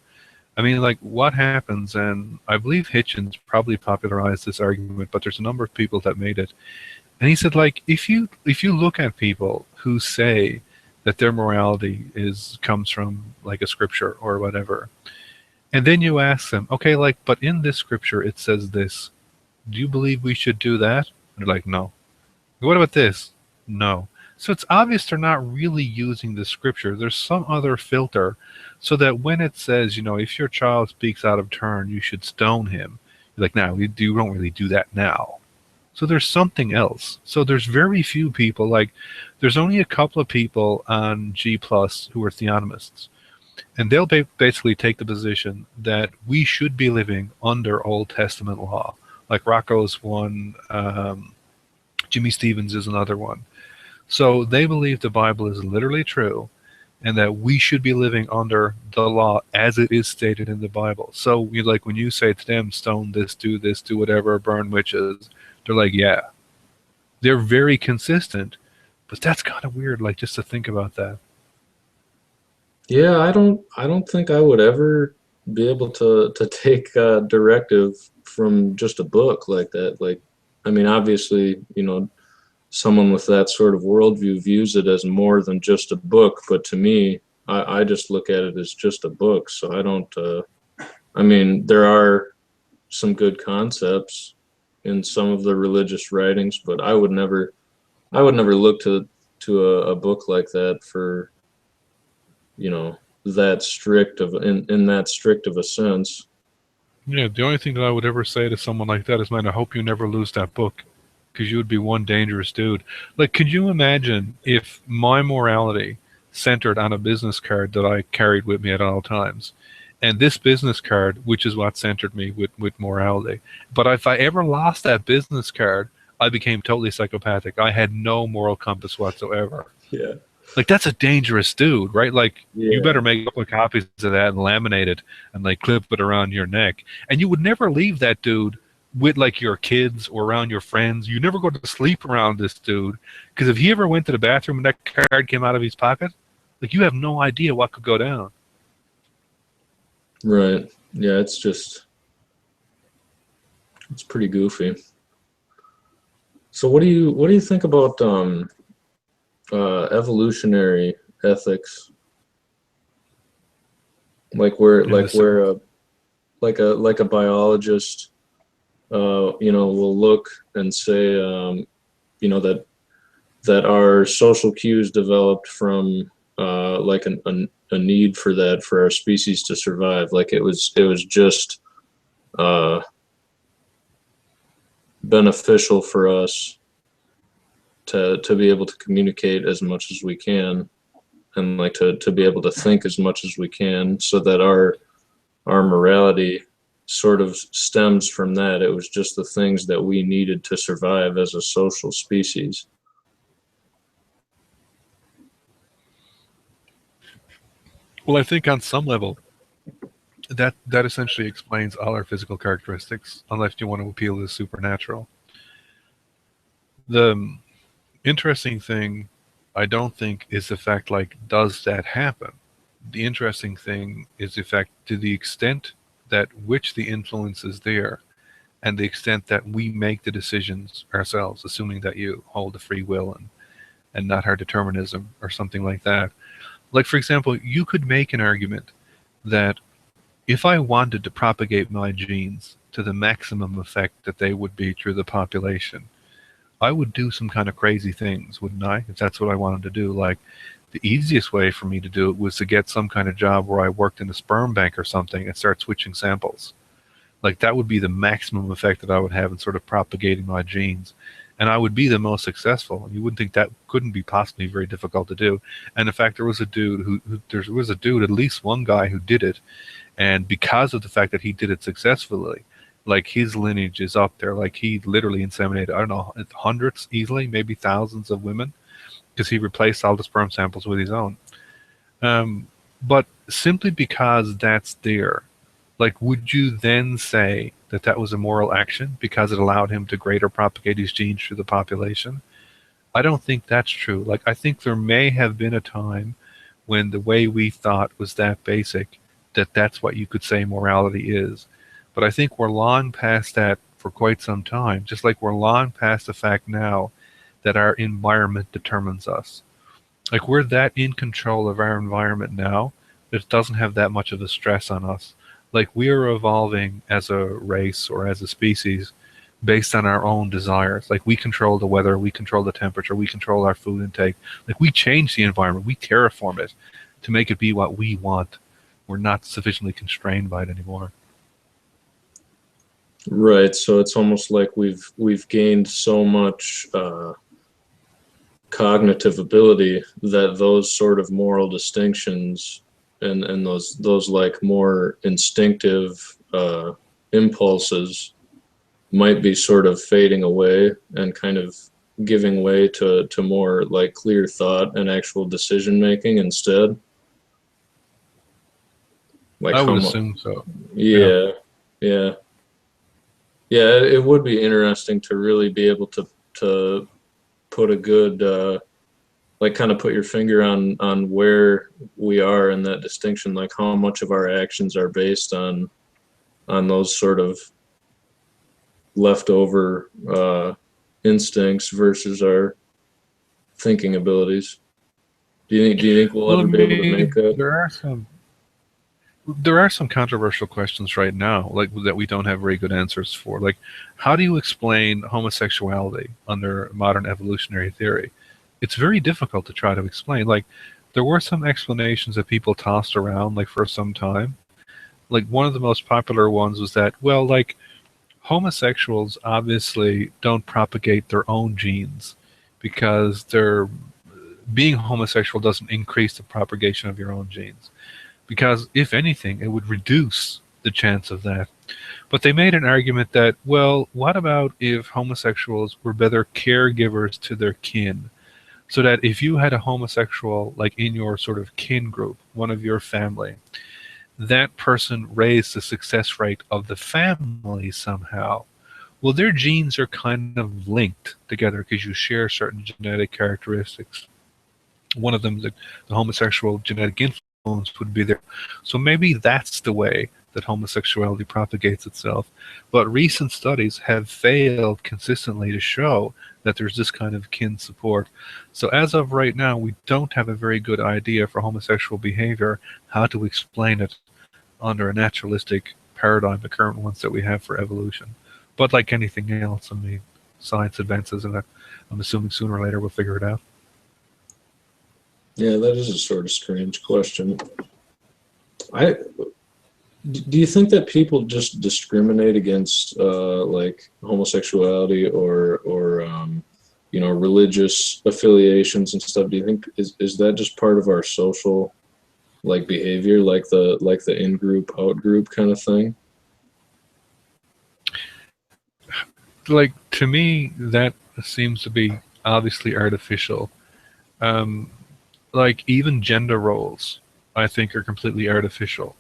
I mean, like, what happens, and I believe Hitchens probably popularized this argument, but there's a number of people that made it. And he said, like, if you look at people who say that their morality comes from like a scripture or whatever, and then you ask them, okay, like, but in this scripture it says this, do you believe we should do that? And they're like, no. What about this? No. So it's obvious they're not really using the scripture. There's some other filter so that when it says, you know, if your child speaks out of turn, you should stone him. You're like, no, you don't really do that now. So there's something else. So there's very few people, like there's only a couple of people on G Plus who are theonomists. And they'll basically take the position that we should be living under Old Testament law. Like Rocco's one, Jimmy Stevens is another one. So they believe the Bible is literally true and that we should be living under the law as it is stated in the Bible. So like when you say to them, stone this, do whatever, burn witches, they're like, yeah. They're very consistent, but that's kind of weird, like just to think about that.
yeah, I don't think I would ever be able to take directive from just a book like that. Like, I mean, obviously, you know, someone with that sort of worldview views it as more than just a book, but to me, I just look at it as just a book. So I don't. I mean, there are some good concepts in some of the religious writings, but I would never look to a book like that for, you know, that strict of in that strict of a sense.
Yeah, the only thing that I would ever say to someone like that is, man, I hope you never lose that book, because you would be one dangerous dude. Like, could you imagine if my morality centered on a business card that I carried with me at all times? And this business card, which is what centered me with morality. But if I ever lost that business card, I became totally psychopathic. I had no moral compass whatsoever.
Yeah.
Like, that's a dangerous dude, right? Like,
Yeah.
you better make a couple of copies of that and laminate it and, like, clip it around your neck. And you would never leave that dude with, like, your kids or around your friends. You never go to sleep around this dude, because if he ever went to the bathroom and that card came out of his pocket, like, you have no idea what could go down.
Right. Yeah, it's pretty goofy. So what do you think about evolutionary ethics? Like like a biologist you know, will look and say you know, that our social cues developed from like a need for that for our species to survive. Like it was just beneficial for us to be able to communicate as much as we can, and like to be able to think as much as we can, so that our morality sort of stems from that. It was just the things that we needed to survive as a social species.
Well, I think on some level, that essentially explains all our physical characteristics, unless you want to appeal to the supernatural. The interesting thing, I don't think, is the fact, like, does that happen? The interesting thing is the fact, to the extent that which the influence is there, and the extent that we make the decisions ourselves, assuming that you hold the free will and not our determinism or something like that. Like, for example, you could make an argument that if I wanted to propagate my genes to the maximum effect that they would be through the population, I would do some kind of crazy things, wouldn't I? If that's what I wanted to do. Like, the easiest way for me to do it was to get some kind of job where I worked in a sperm bank or something and start switching samples. Like that would be the maximum effect that I would have in sort of propagating my genes. And I would be the most successful. You wouldn't think that couldn't be possibly very difficult to do. And in fact, there was a dude at least one guy who did it. And because of the fact that he did it successfully, like his lineage is up there. Like he literally inseminated, I don't know, hundreds easily, maybe thousands of women, because he replaced all the sperm samples with his own. But simply because that's there, like, would you then say that that was a moral action because it allowed him to greater propagate his genes through the population? I don't think that's true. Like, I think there may have been a time when the way we thought was that basic that that's what you could say morality is. But I think we're long past that for quite some time, just like we're long past the fact now that our environment determines us. Like, we're that in control of our environment now that it doesn't have that much of a stress on us. Like, we are evolving as a race or as a species based on our own desires. Like, we control the weather, we control the temperature, we control our food intake. Like, we change the environment, we terraform it to make it be what we want. We're not sufficiently constrained by it anymore.
Right. So it's almost like we've gained so much cognitive ability that those sort of moral distinctions and those like more instinctive impulses might be sort of fading away and kind of giving way to more like clear thought and actual decision making instead. Like,
I would assume so.
Yeah. It would be interesting to really be able to put a good like kind of put your finger on where we are in that distinction, like how much of our actions are based on those sort of leftover instincts versus our thinking abilities. Do you think we'll ever be able to make that?
There are some controversial questions right now, like that we don't have very good answers for. Like, how do you explain homosexuality under modern evolutionary theory? It's very difficult to try to explain. Like, there were some explanations that people tossed around, like, for some time. Like, one of the most popular ones was that, well, like, homosexuals obviously don't propagate their own genes because being homosexual doesn't increase the propagation of your own genes. Because, if anything, it would reduce the chance of that. But they made an argument that, well, what about if homosexuals were better caregivers to their kin? So that if you had a homosexual, like, in your sort of kin group, one of your family, that person raised the success rate of the family somehow. Well, their genes are kind of linked together because you share certain genetic characteristics. One of them, the homosexual genetic influence would be there. So maybe that's the way that homosexuality propagates itself. But recent studies have failed consistently to show that there's this kind of kin support. So as of right now, we don't have a very good idea for homosexual behavior, how to explain it under a naturalistic paradigm, the current ones that we have for evolution. But like anything else, I mean, science advances, and I'm assuming sooner or later we'll figure it out.
Yeah, that is a sort of strange question. Do you think that people just discriminate against like homosexuality or religious affiliations and stuff? Do you think is that just part of our social like behavior, like the in-group out-group kind of thing?
Like, to me, that seems to be obviously artificial. Like, even gender roles, I think, are completely artificial.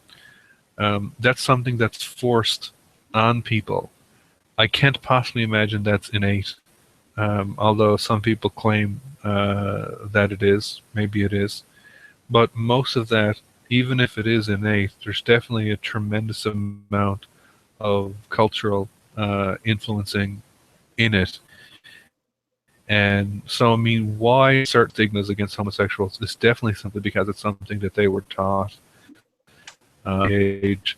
That's something that's forced on people. I can't possibly imagine that's innate. Although some people claim that it is. Maybe it is. But most of that, even if it is innate, there's definitely a tremendous amount of cultural influencing in it. And so, I mean, why certain stigmas against homosexuals is definitely simply because it's something that they were taught age,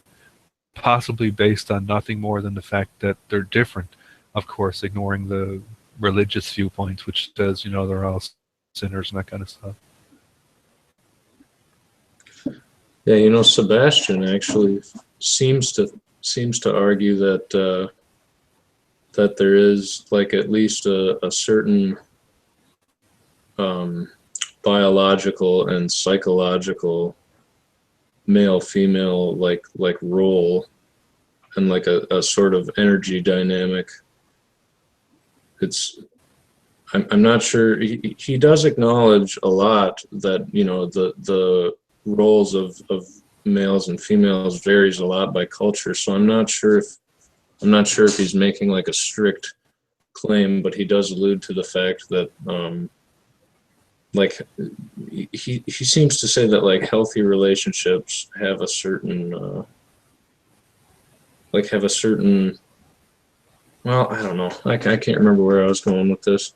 possibly based on nothing more than the fact that they're different. Of course, ignoring the religious viewpoints, which says, they're all sinners and that kind of stuff.
Yeah, you know, Sebastian actually seems to argue that that there is like at least a certain um, biological and psychological male female like role and like a sort of energy dynamic. It's I'm not sure he does acknowledge a lot that you know the roles of males and females varies a lot by culture, so I'm not sure if he's making like a strict claim, but he does allude to the fact that like he seems to say that like healthy relationships have a certain have a certain, well, I don't know, I can't remember where I was going with this.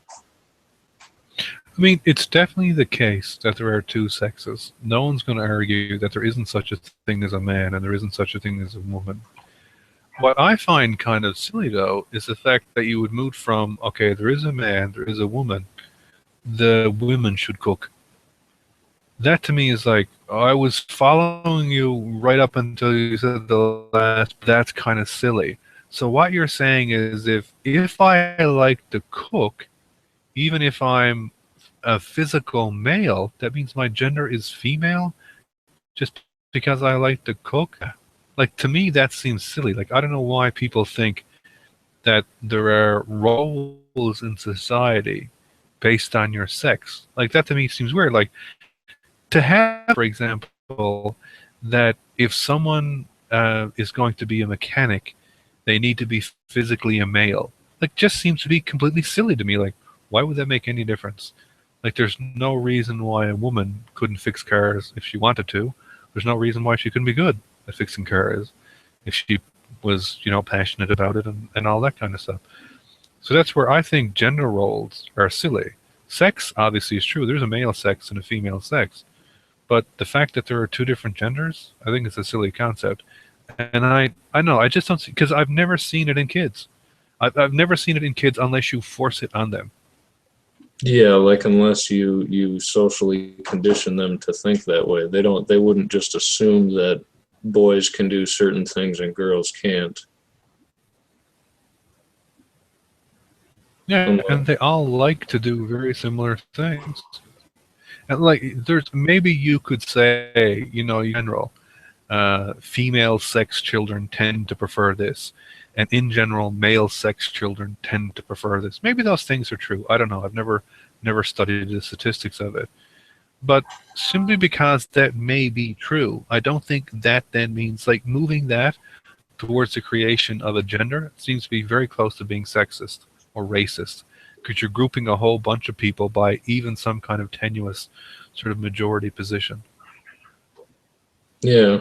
I mean, it's definitely the case that there are two sexes. No one's going to argue that there isn't such a thing as a man and there isn't such a thing as a woman. What I find kind of silly, though, is the fact that you would move from, okay, there is a man, there is a woman, the women should cook. That to me is like, I was following you right up until you said the last, that's kind of silly. So what you're saying is if I like to cook, even if I'm a physical male, that means my gender is female just because I like to cook? Like, to me, that seems silly. Like, I don't know why people think that there are roles in society based on your sex. Like, that to me seems weird. Like, to have, for example, that if someone is going to be a mechanic, they need to be physically a male. Like, just seems to be completely silly to me. Like, why would that make any difference? Like, there's no reason why a woman couldn't fix cars if she wanted to. There's no reason why she couldn't be good at fixing cars if she was, passionate about it and all that kind of stuff. So that's where I think gender roles are silly. Sex, obviously, is true. There's a male sex and a female sex. But the fact that there are two different genders, I think it's a silly concept. And I know, I just don't see, because I've never seen it in kids. I've never seen it in kids unless you force it on them.
Yeah, like unless you socially condition them to think that way, they wouldn't just assume that boys can do certain things and girls can't.
Yeah, and they all like to do very similar things. And like, maybe you could say, in general, female sex children tend to prefer this, and in general, male sex children tend to prefer this. Maybe those things are true. I don't know. I've never studied the statistics of it. But simply because that may be true, I don't think that then means, like, moving that towards the creation of a gender seems to be very close to being sexist or racist, because you're grouping a whole bunch of people by even some kind of tenuous sort of majority position.
Yeah,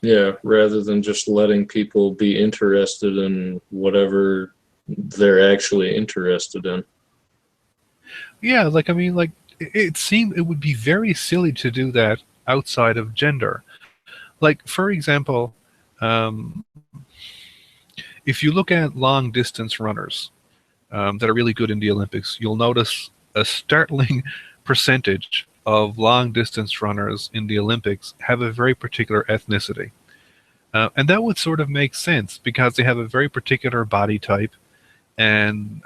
yeah, rather than just letting people be interested in whatever they're actually interested in.
Yeah, like, I mean, like, it seemed it would be very silly to do that outside of gender. Like, for example, um, if you look at long distance runners that are really good in the Olympics, you'll notice a startling percentage of long distance runners in the Olympics have a very particular ethnicity. And that would sort of make sense because they have a very particular body type and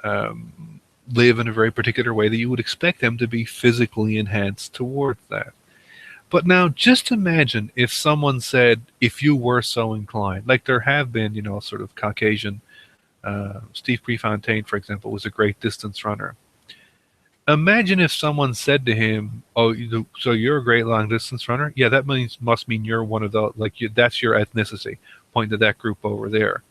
live in a very particular way that you would expect them to be physically enhanced towards that. But now just imagine if someone said, if you were so inclined, like there have been, sort of Caucasian, Steve Prefontaine, for example, was a great distance runner. Imagine if someone said to him, "Oh, so you're a great long distance runner? Yeah, that must mean you're one of the, like, that's your ethnicity." Point to that group over there.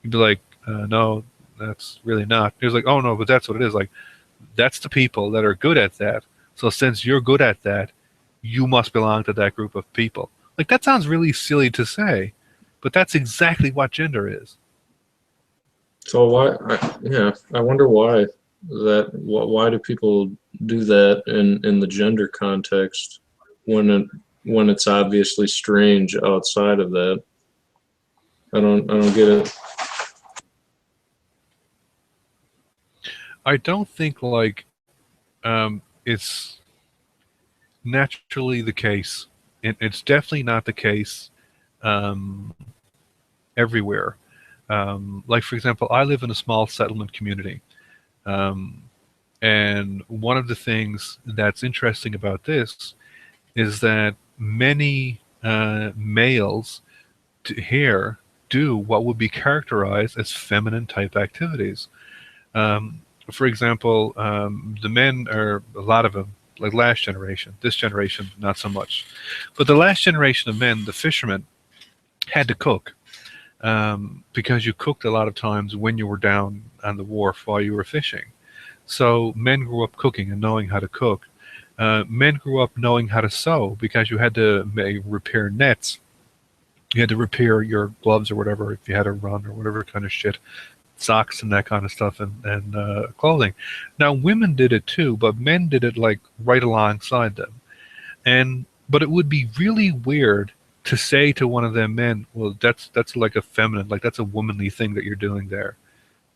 You'd be like, "No, that's really not." He was like, "Oh no, but that's what it is. Like, that's the people that are good at that. So since you're good at that, you must belong to that group of people." Like, that sounds really silly to say, but that's exactly what gender is.
So yeah, I wonder why do people do that in the gender context when it's obviously strange outside of that. I don't get it.
I don't think, like, it's naturally the case it's definitely not the case um, everywhere. Like, for example, I live in a small settlement community. Um, and one of the things that's interesting about this is that many males here do what would be characterized as feminine type activities. Um, for example, the men are, a lot of them, like last generation, this generation, not so much. But the last generation of men, the fishermen, had to cook because you cooked a lot of times when you were down on the wharf while you were fishing. So men grew up cooking and knowing how to cook. Men grew up knowing how to sew because you had to repair nets. You had to repair your gloves or whatever if you had a run or whatever kind of shit, socks and that kind of stuff, and clothing. Now women did it too, but men did it like right alongside them. And but it would be really weird to say to one of them men, "Well, that's like a feminine, like that's a womanly thing that you're doing there."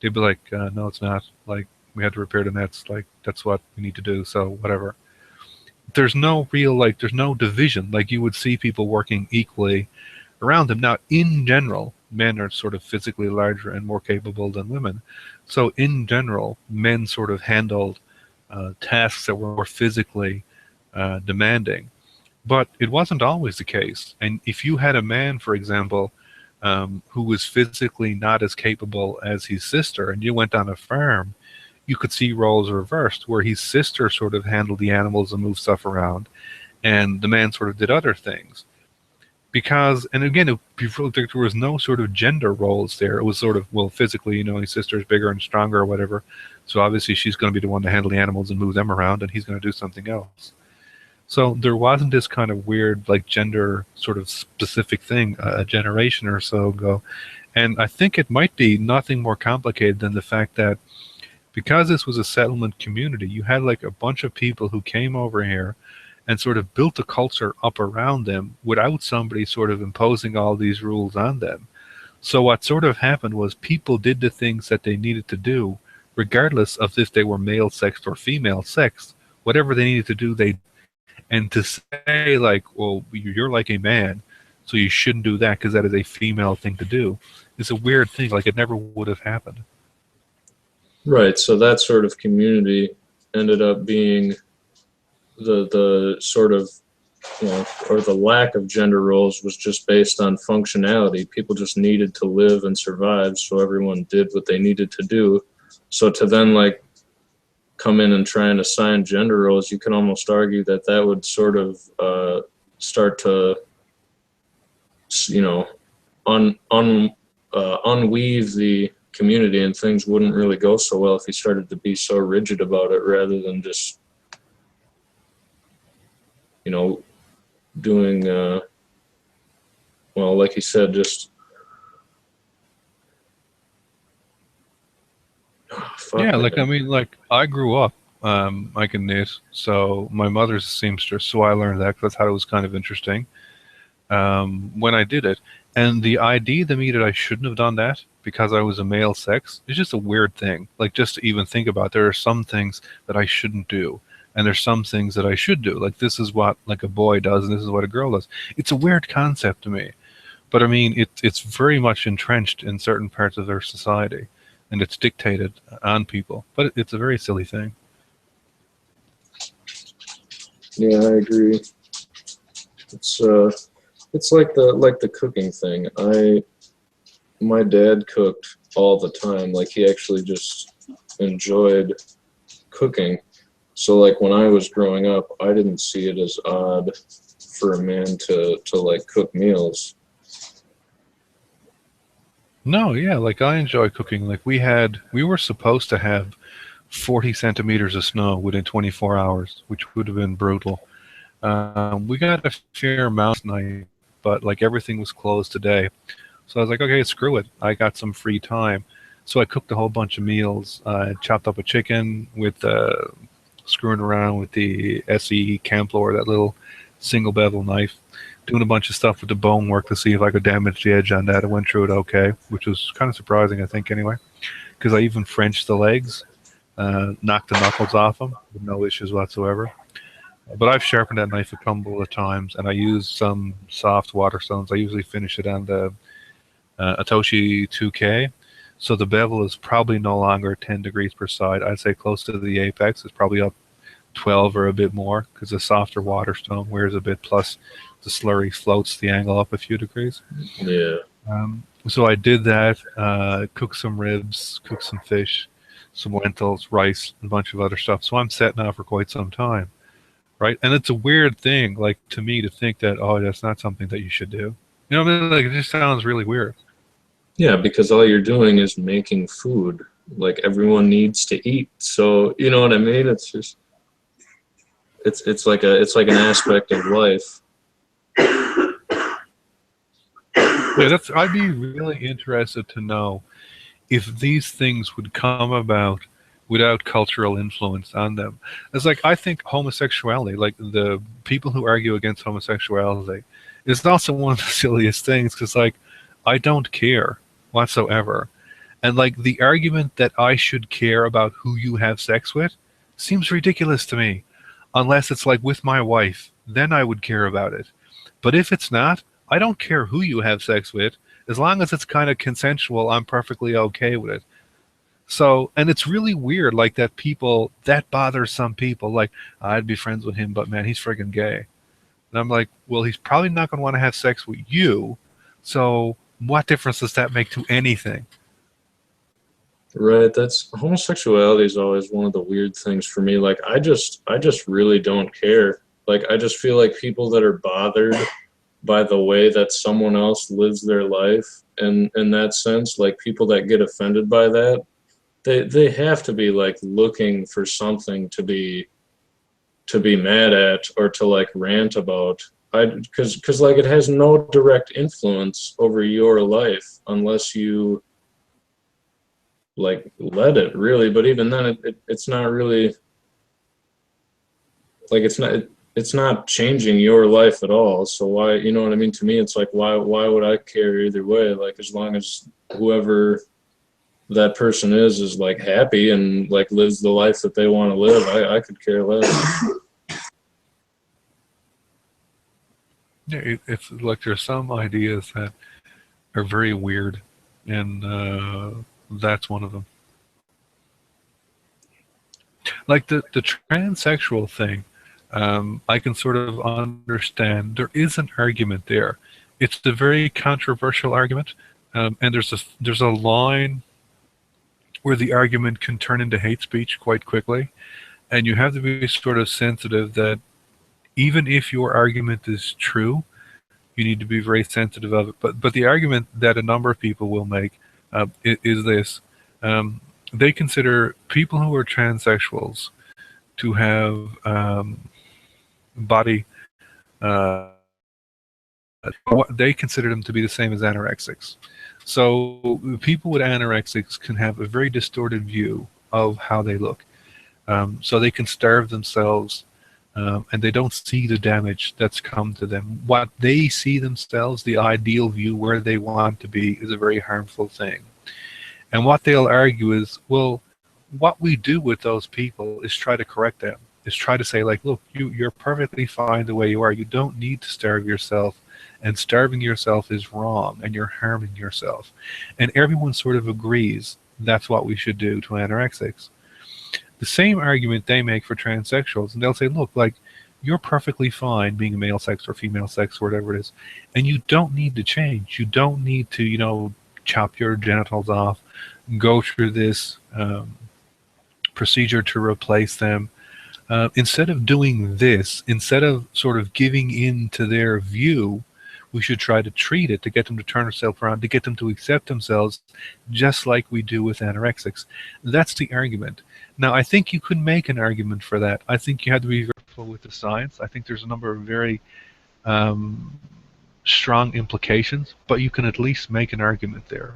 They'd be like, "No, it's not. Like we had to repair the nets. Like that's what we need to do. So whatever." There's no real like there's no division. Like you would see people working equally around them. Now, in general, men are sort of physically larger and more capable than women. So in general, men sort of handled tasks that were more physically demanding. But it wasn't always the case. And if you had a man, for example, who was physically not as capable as his sister, and you went on a farm, you could see roles reversed, where his sister sort of handled the animals and moved stuff around, and the man sort of did other things. Because, and again, there was no sort of gender roles there. It was sort of, well, physically, his sister's bigger and stronger or whatever, so obviously she's going to be the one to handle the animals and move them around, and he's going to do something else. So there wasn't this kind of weird, like, gender sort of specific thing a generation or so ago. And I think it might be nothing more complicated than the fact that because this was a settlement community, you had like a bunch of people who came over here and sort of built a culture up around them without somebody sort of imposing all these rules on them. So what sort of happened was people did the things that they needed to do, regardless of if they were male sexed or female sexed. Whatever they needed to do, they. And to say like, well, you're like a man, so you shouldn't do that because that is a female thing to do, is a weird thing. Like it never would have happened.
Right. So that sort of community ended up being the sort of, or the lack of gender roles was just based on functionality. People just needed to live and survive, so everyone did what they needed to do. So to then like come in and try and assign gender roles, you can almost argue that that would sort of start to, unweave the community, and things wouldn't really go so well if you started to be so rigid about it rather than just, doing, well, like you said, just,
yeah, like, I mean, like, I grew up, I can knit, so my mother's a seamstress, so I learned that because I thought it was kind of interesting when I did it. And the idea to me that I shouldn't have done that because I was a male sex is just a weird thing. Like, just to even think about, there are some things that I shouldn't do, and there's some things that I should do. Like, this is what, like, a boy does, and this is what a girl does. It's a weird concept to me. But, I mean, it's very much entrenched in certain parts of their society, and it's dictated on people. But it's a very silly thing.
Yeah, I agree. It's like the cooking thing. My dad cooked all the time. Like he actually just enjoyed cooking. So like when I was growing up, I didn't see it as odd for a man to like cook meals.
No, yeah, like I enjoy cooking. Like we were supposed to have 40 centimeters of snow within 24 hours, which would have been brutal. We got a fair amount tonight, but like everything was closed today. So I was like, okay, screw it. I got some free time. So I cooked a whole bunch of meals. I chopped up a chicken with screwing around with the SE Camploor, that little single bevel knife, doing a bunch of stuff with the bone work to see if I could damage the edge on that. It went through it okay, which was kind of surprising, I think, anyway, because I even Frenched the legs, knocked the knuckles off them with no issues whatsoever. But I've sharpened that knife a couple of times, and I use some soft water stones. I usually finish it on the Atoshi 2K. So the bevel is probably no longer 10 degrees per side. I'd say close to the apex. It's probably up 12 or a bit more because the softer water stone wears a bit, plus the slurry floats the angle up a few degrees.
Yeah.
So I did that, cooked some ribs, cooked some fish, some lentils, rice, and a bunch of other stuff. So I'm set now for quite some time, right? And it's a weird thing, like, to me, to think that, oh, that's not something that you should do. You know what I mean? Like, it just sounds really weird.
Yeah, because all you're doing is making food. Like, everyone needs to eat. So, you know what I mean? It's just it's like an aspect of life.
Yeah, I'd be really interested to know if these things would come about without cultural influence on them. It's like, I think homosexuality, like the people who argue against homosexuality, is also one of the silliest things, because, like, I don't care whatsoever. And, like, the argument that I should care about who you have sex with seems ridiculous to me. Unless it's like with my wife, then I would care about it. But if it's not, I don't care who you have sex with. As long as it's kind of consensual, I'm perfectly okay with it. So, and it's really weird, like, that bothers some people. Like, I'd be friends with him, but man, he's friggin' gay. And I'm like, well, he's probably not going to want to have sex with you. So what difference does that make to anything?
Right, that's homosexuality is always one of the weird things for me. Like, I just really don't care. Like, I just feel like people that are bothered by the way that someone else lives their life, and in that sense, like, people that get offended by that, they have to be, like, looking for something to be mad at or to, like, rant about. Because like, it has no direct influence over your life unless you, like, let it, really. But even then, it's not really, like, it's not changing your life at all. So why, you know what I mean? To me, it's like, why would I care either way? Like, as long as whoever that person is like happy and, like, lives the life that they want to live, I could care less.
Yeah, it's like there's some ideas that are very weird, and that's one of them. Like the transsexual thing, I can sort of understand. There is an argument there. It's a very controversial argument, and there's a line where the argument can turn into hate speech quite quickly, and you have to be sort of sensitive that even if your argument is true, you need to be very sensitive of it. But the argument that a number of people will make is this: they consider people who are transsexuals to have body. They consider them to be the same as anorexics. So people with anorexics can have a very distorted view of how they look. So they can starve themselves, and they don't see the damage that's come to them. What they see themselves, the ideal view where they want to be, is a very harmful thing. And what they'll argue is, well, what we do with those people is try to correct them, is try to say, like, look, you're perfectly fine the way you are. You don't need to starve yourself, and starving yourself is wrong, and you're harming yourself. And everyone sort of agrees that's what we should do to anorexics. The same argument they make for transsexuals, and they'll say, look, like, you're perfectly fine being a male sex or female sex or whatever it is, and you don't need to change. You don't need to, chop your genitals off, go through this procedure to replace them. Instead of doing this, instead of sort of giving in to their view, we should try to treat it, to get them to turn themselves around, to get them to accept themselves, just like we do with anorexics. That's the argument. Now, I think you could make an argument for that. I think you have to be very careful with the science. I think there's a number of very strong implications, but you can at least make an argument there.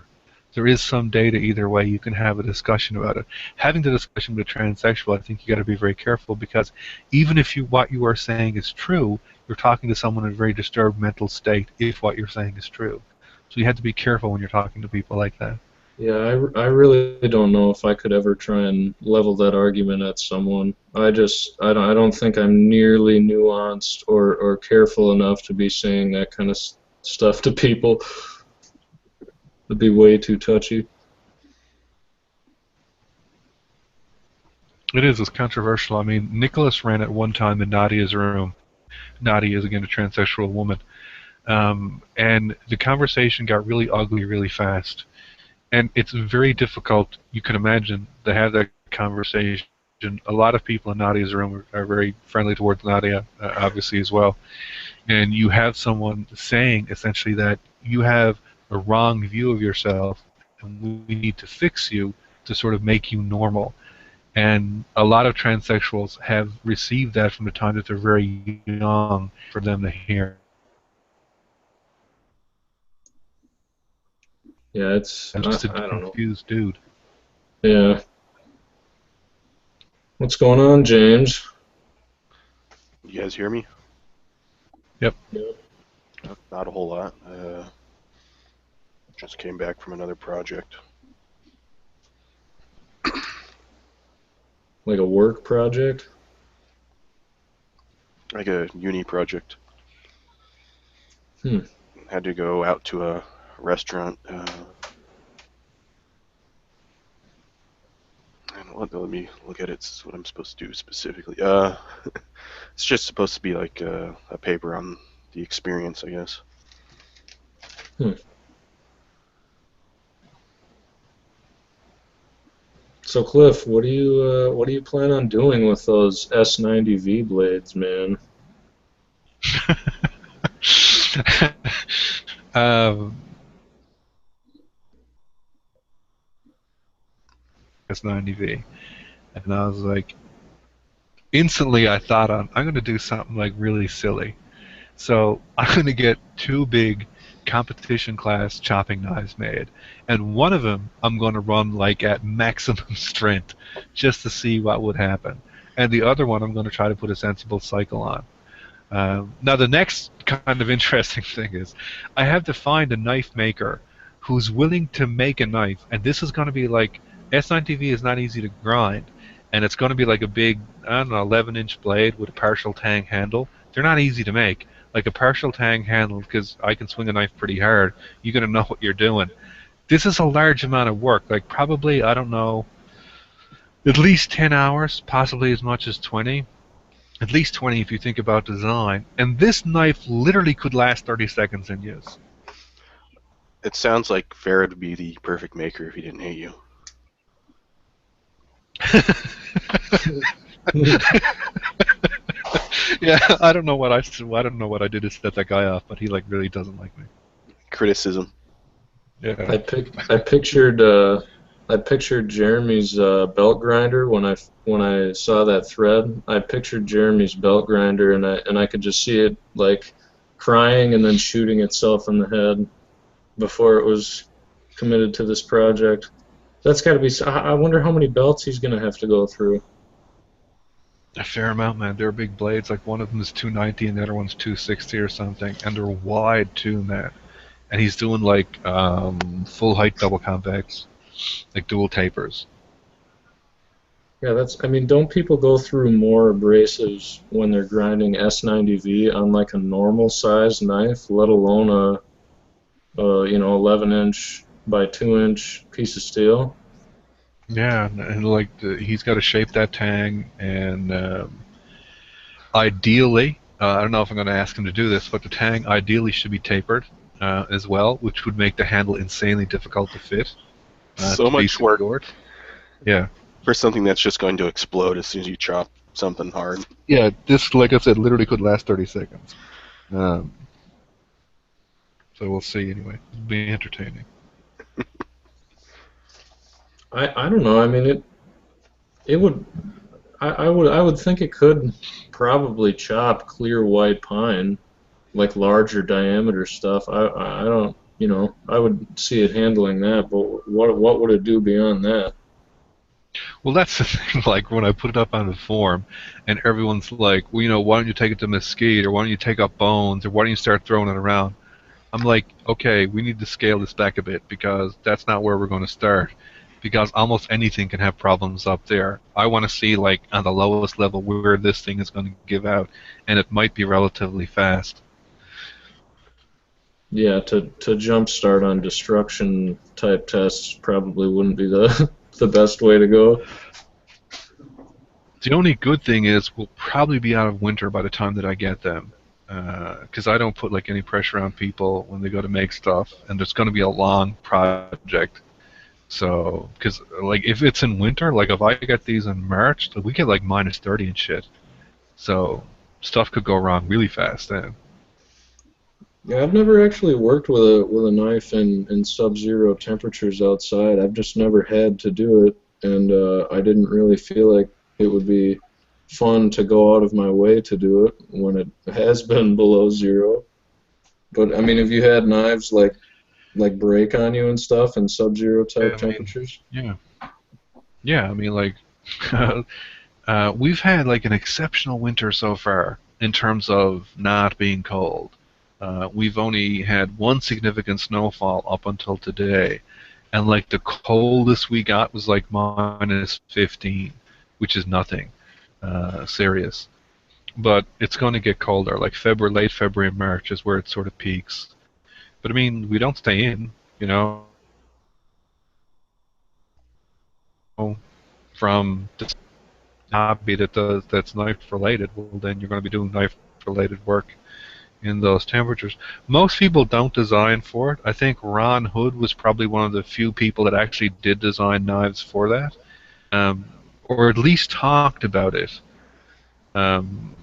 There is some data either way. You can have a discussion about it. Having the discussion with a transsexual, I think you got to be very careful, because even if what you are saying is true, you're talking to someone in a very disturbed mental state if what you're saying is true. So you have to be careful when you're talking to people like that.
Yeah, I really don't know if I could ever try and level that argument at someone. I don't think I'm nearly nuanced or careful enough to be saying that kind of stuff to people. It'd be way too touchy.
It is. It's controversial. I mean, Nicholas ran at one time in Nadia's room. Nadia is, again, a transsexual woman. And the conversation got really ugly really fast. And it's very difficult, you can imagine, to have that conversation. A lot of people in Nadia's room are very friendly towards Nadia, obviously, as well. And you have someone saying, essentially, that you have a wrong view of yourself, and we need to fix you to sort of make you normal. And a lot of transsexuals have received that from the time that they're very young for them to hear.
Yeah,
I'm just a
I don't know.
confused dude.
Yeah. What's going on, James?
You guys hear me?
Yep.
Not a whole lot. Just came back from another project.
Like a work project?
Like a uni project.
Hmm.
Had to go out to a restaurant. And let me look at it. It's what I'm supposed to do specifically. It's just supposed to be like a paper on the experience, I guess.
Hmm. So Cliff, what do you plan on doing with those S90V blades, man?
um, S90V, and I was like, instantly I thought I'm going to do something like really silly. So I'm going to get two big competition class chopping knives made, and one of them I'm going to run like at maximum strength just to see what would happen, and the other one I'm going to try to put a sensible cycle on. Now the next kind of interesting thing is I have to find a knife maker who's willing to make a knife, and this is going to be like S9TV is not easy to grind, and it's going to be like a big, I don't know, 11-inch blade with a partial tang handle. They're not easy to make. Like a partial tang handle, because I can swing a knife pretty hard, you got to know what you're doing. This is a large amount of work, like probably, I don't know, at least 10 hours, possibly as much as 20. At least 20 if you think about design. And this knife literally could last 30 seconds in use.
It sounds like Farrah would be the perfect maker if he didn't hate you.
Yeah, I don't know what I did to set that guy off, but he like really doesn't like me.
Criticism.
Yeah.
I pictured Jeremy's belt grinder when I saw that thread. I pictured Jeremy's belt grinder, and I could just see it like crying and then shooting itself in the head before it was committed to this project. That's got to be. I wonder how many belts he's gonna have to go through.
A fair amount, man. They're big blades. Like one of them is 290 and the other one's 260 or something, and they're wide too, man. And he's doing like full height double convex, like dual tapers.
Yeah, I mean, don't people go through more abrasives when they're grinding S90V on like a normal size knife, let alone a 11-inch by 2-inch piece of steel?
Yeah, and like he's got to shape that tang, and ideally, I don't know if I'm going to ask him to do this, but the tang ideally should be tapered as well, which would make the handle insanely difficult to fit.
So much work
secured. Yeah.
for something that's just going to explode as soon as you chop something hard.
Yeah, this, like I said, literally could last 30 seconds. So we'll see anyway. It'll be entertaining.
I don't know. I mean, it would. I would think it could probably chop clear white pine, like larger diameter stuff. I don't, I would see it handling that, but what would it do beyond that?
Well, that's the thing. Like when I put it up on the forum, and everyone's like, well, why don't you take it to Mesquite, or why don't you take up Bones, or why don't you start throwing it around? I'm like, okay, we need to scale this back a bit because that's not where we're going to start. Because almost anything can have problems up there. I want to see, like, on the lowest level where this thing is going to give out, and it might be relatively fast.
Yeah, to jump start on destruction type tests probably wouldn't be the the best way to go.
The only good thing is we'll probably be out of winter by the time that I get them. Because I don't put like any pressure on people when they go to make stuff, and there's going to be a long project. So, because like if it's in winter, like if I get these in March, we get like -30 and shit. So stuff could go wrong really fast then.
Yeah, I've never actually worked with a knife in sub-zero temperatures outside. I've just never had to do it, and I didn't really feel like it would be fun to go out of my way to do it when it has been below zero. But I mean, have you had knives like break on you and stuff in sub-zero type
I mean,
temperatures?
yeah, yeah. I mean, like we've had like an exceptional winter so far in terms of not being cold. We've only had one significant snowfall up until today, and like the coldest we got was like -15, which is nothing serious. But it's going to get colder. Like February, late February and March is where it sort of peaks. But I mean, we don't stay in, you know, from this hobby that's knife related. Well, then you're going to be doing knife related work in those temperatures. Most people don't design for it. I think Ron Hood was probably one of the few people that actually did design knives for that, or at least talked about it. Um,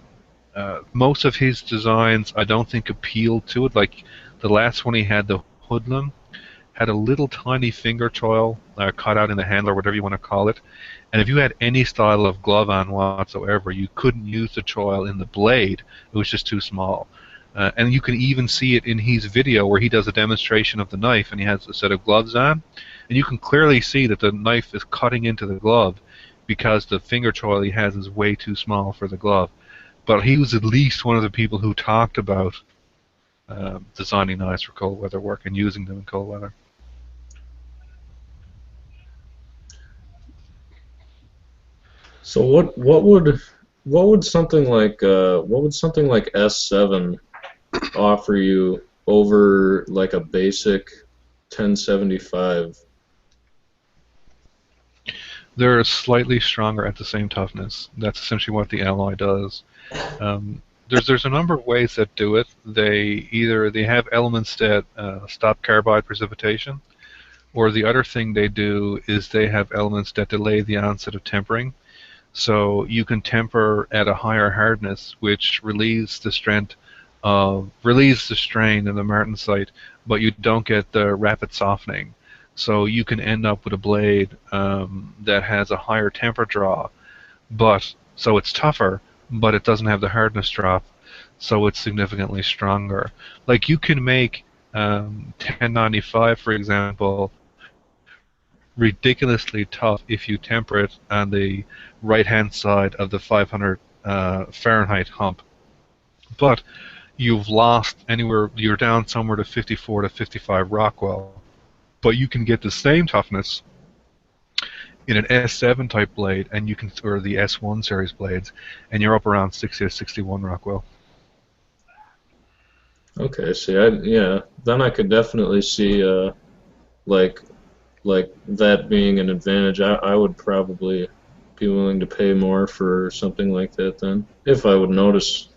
most of his designs, I don't think, appealed to it. Like the last one he had, the Hoodlum, had a little tiny finger choil cut out in the handle, or whatever you want to call it. And if you had any style of glove on whatsoever, you couldn't use the choil in the blade. It was just too small. And you can even see it in his video where he does a demonstration of the knife and he has a set of gloves on. And you can clearly see that the knife is cutting into the glove because the finger choil he has is way too small for the glove. But he was at least one of the people who talked about designing knives for cold weather work and using them in cold weather.
So what would something like S7 offer you over like a basic 1075?
They're slightly stronger at the same toughness. That's essentially what the alloy does. There's a number of ways that do it. They have elements that stop carbide precipitation, or the other thing they do is they have elements that delay the onset of tempering. So you can temper at a higher hardness, which relieves the strain in the martensite, but you don't get the rapid softening. So you can end up with a blade that has a higher temper draw, but so it's tougher, but it doesn't have the hardness drop, so it's significantly stronger. Like you can make 1095, for example, ridiculously tough if you temper it on the right-hand side of the 500 Fahrenheit hump. But you've lost anywhere, you're down somewhere to 54 to 55 Rockwell. But you can get the same toughness in an S7 type blade, and you can, or the S1 series blades, and you're up around 60 to 61 Rockwell.
Okay, see, yeah, then I could definitely see like like that being an advantage. I would probably be willing to pay more for something like that then, if I would notice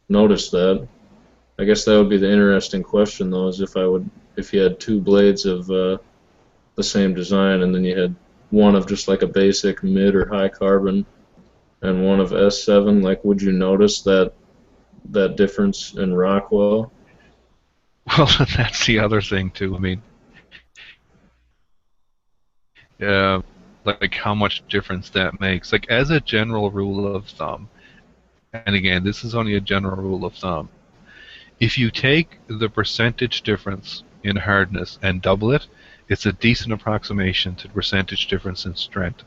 that. I guess that would be the interesting question though, is if you had two blades of the same design and then you had one of just like a basic mid or high carbon and one of S7, like would you notice that difference in Rockwell?
Well, that's the other thing too. I mean, uh, like how much difference that makes. Like as a general rule of thumb, and again, this is only a general rule of thumb. If you take the percentage difference in hardness and double it, it's a decent approximation to the percentage difference in strength.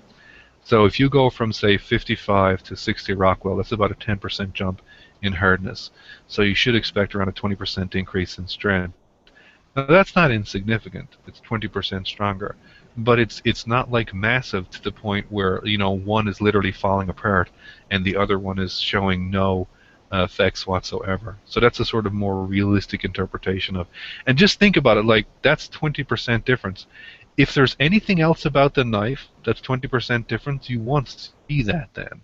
So if you go from, say, 55 to 60 Rockwell, that's about a 10% jump in hardness. So you should expect around a 20% increase in strength. Now, that's not insignificant. It's 20% stronger, but it's not like massive to the point where one is literally falling apart and the other one is showing no effects whatsoever. So that's a sort of more realistic interpretation of. And just think about it, like that's 20% difference. If there's anything else about the knife that's 20% difference, you won't see that then.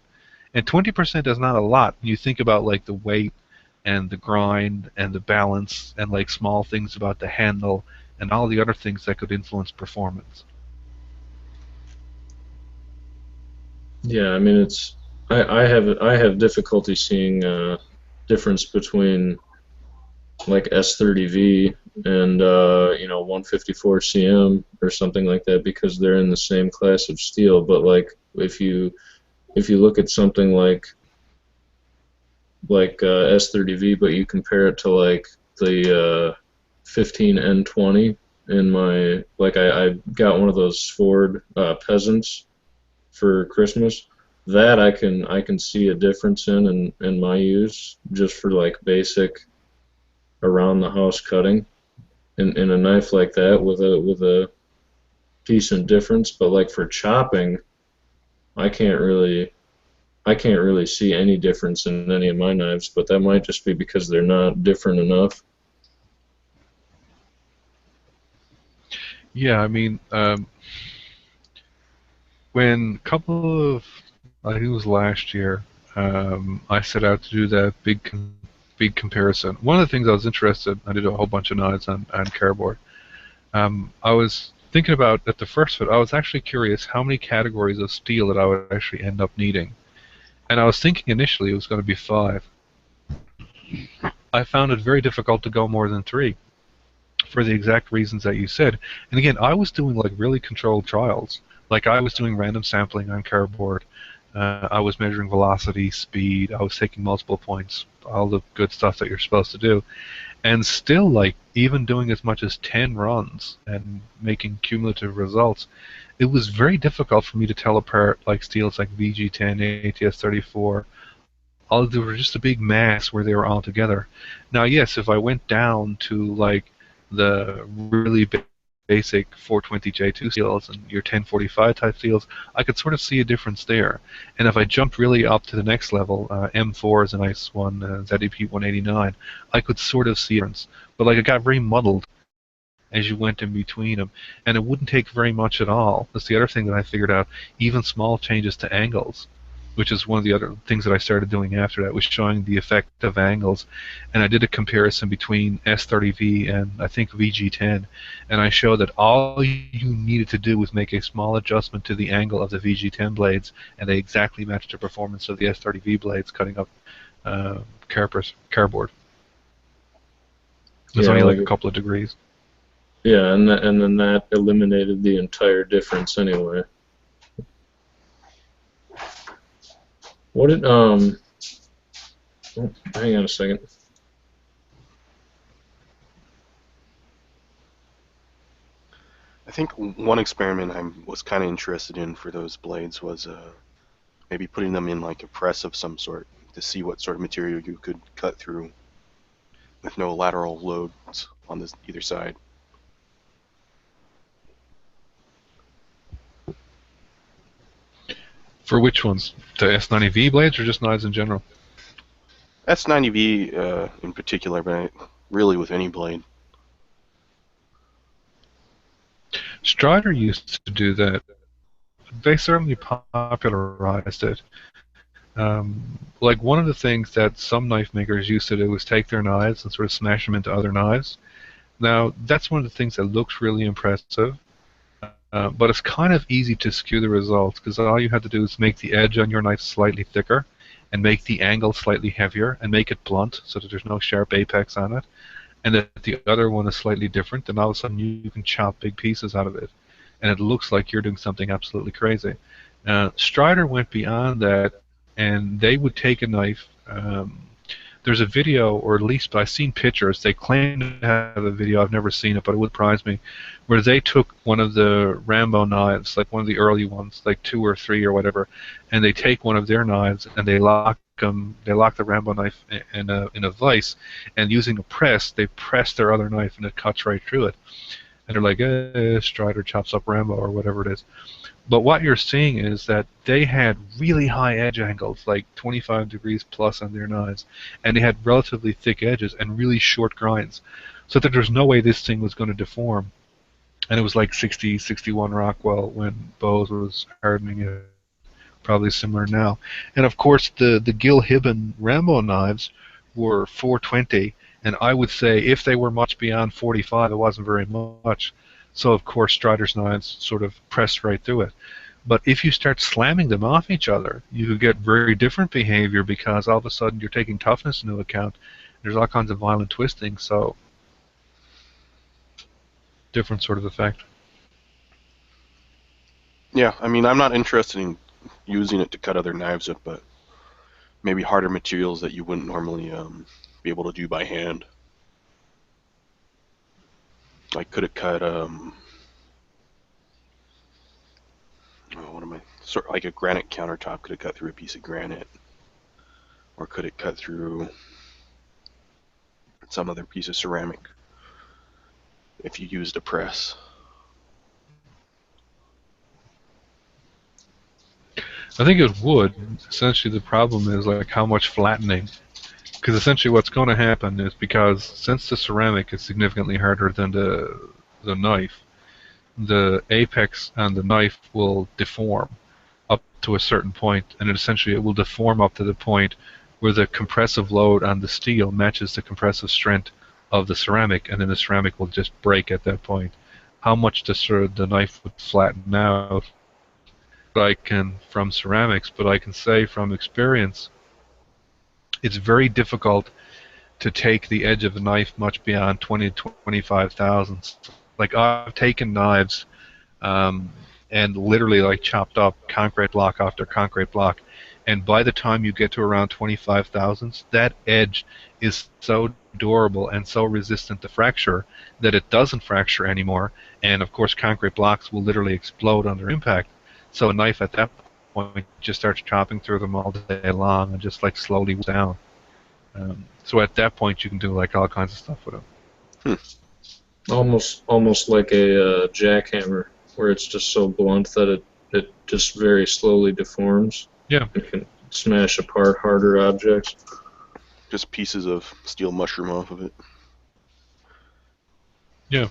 And 20% is not a lot when you think about like the weight and the grind and the balance and like small things about the handle and all the other things that could influence performance.
Yeah, I mean I have difficulty seeing difference between like S30V and 154 CM or something like that because they're in the same class of steel. But like if you look at something like S30V, but you compare it to like the 15N20 in my I got one of those Ford Peasants for Christmas. That I can see a difference in my use just for like basic around the house cutting in a knife like that with a decent difference. But like for chopping, I can't really see any difference in any of my knives, but that might just be because they're not different enough.
Yeah, I mean, when a couple of, I think it was last year, I set out to do that big comparison. One of the things I was interested, I did a whole bunch of knives on cardboard. I was thinking about at the first fit, I was actually curious how many categories of steel that I would actually end up needing. And I was thinking initially it was going to be 5. I found it very difficult to go more than 3 for the exact reasons that you said. And again, I was doing like really controlled trials. Like I was doing random sampling on cardboard. I was measuring velocity, speed. I was taking multiple points, all the good stuff that you're supposed to do. And still, like, even doing as much as 10 runs and making cumulative results, it was very difficult for me to tell apart like steels like VG10, ATS34. All they were just a big mass where they were all together. Now, yes, if I went down to like the really basic 420J2 steels and your 1045 type steels, I could sort of see a difference there. And if I jumped really up to the next level, M4 is a nice one, ZEP 189, I could sort of see a difference. But like it got very muddled as you went in between them, and it wouldn't take very much at all. That's the other thing that I figured out. Even small changes to angles, which is one of the other things that I started doing after that, was showing the effect of angles. And I did a comparison between S30V and I think VG10, and I showed that all you needed to do was make a small adjustment to the angle of the VG10 blades, and they exactly matched the performance of the S30V blades cutting up cardboard. It's only like a couple of degrees.
Yeah, and then that eliminated the entire difference anyway. What did oh, hang on a second.
I think one experiment I was kind of interested in for those blades was maybe putting them in like a press of some sort to see what sort of material you could cut through with no lateral loads on either side.
For which ones? The S90V blades or just knives in general?
S90V in particular, but really with any blade.
Strider used to do that. They certainly popularized it. Like one of the things that some knife makers used to do was take their knives and sort of smash them into other knives. Now, that's one of the things that looks really impressive. But it's kind of easy to skew the results because all you have to do is make the edge on your knife slightly thicker and make the angle slightly heavier and make it blunt so that there's no sharp apex on it, and that the other one is slightly different, and all of a sudden you can chop big pieces out of it, and it looks like you're doing something absolutely crazy. Strider went beyond that, and they would take a knife there's a video, or at least I've seen pictures. They claim to have a video. I've never seen it, but it would surprise me, where they took one of the Rambo knives, like one of the early ones, like 2 or 3 or whatever, and they take one of their knives and they lock them. They lock the Rambo knife in a vise, and using a press, they press their other knife and it cuts right through it. And they're like, Strider chops up Rambo or whatever it is. But what you're seeing is that they had really high edge angles, like 25 degrees plus on their knives, and they had relatively thick edges and really short grinds, so that there's no way this thing was going to deform. And it was like 60, 61 Rockwell when Bose was hardening it, probably similar now. And of course, the Gil Hibben Rambo knives were 420, and I would say if they were much beyond 45, it wasn't very much. So of course Strider's knives sort of pressed right through it. But if you start slamming them off each other, you could get very different behavior, because all of a sudden you're taking toughness into account. There's all kinds of violent twisting, so different sort of effect.
Yeah, I mean, I'm not interested in using it to cut other knives up, but maybe harder materials that you wouldn't normally be able to do by hand. I could have cut sort of like a granite countertop. Could have cut through a piece of granite, or could it cut through some other piece of ceramic if you used a press.
I think it would. Essentially, the problem is like how much flattening. Because essentially what's going to happen is, because since the ceramic is significantly harder than the knife, the apex on the knife will deform up to a certain point, and essentially it will deform up to the point where the compressive load on the steel matches the compressive strength of the ceramic, and then the ceramic will just break at that point. How much the knife would flatten out, I can from ceramics, but I can say from experience, it's very difficult to take the edge of a knife much beyond 20 to 25 thousandths. Like I've taken knives and literally like chopped up concrete block after concrete block, and by the time you get to around 25 thousandths, that edge is so durable and so resistant to fracture that it doesn't fracture anymore, and of course concrete blocks will literally explode under impact. So a knife at that point just starts chopping through them all day long and just like slowly down. So at that point you can do like all kinds of stuff with them.
Almost like a jackhammer, where it's just so blunt that it just very slowly deforms.
Yeah.
It can smash apart harder objects.
Just pieces of steel mushroom off of it.
Yeah.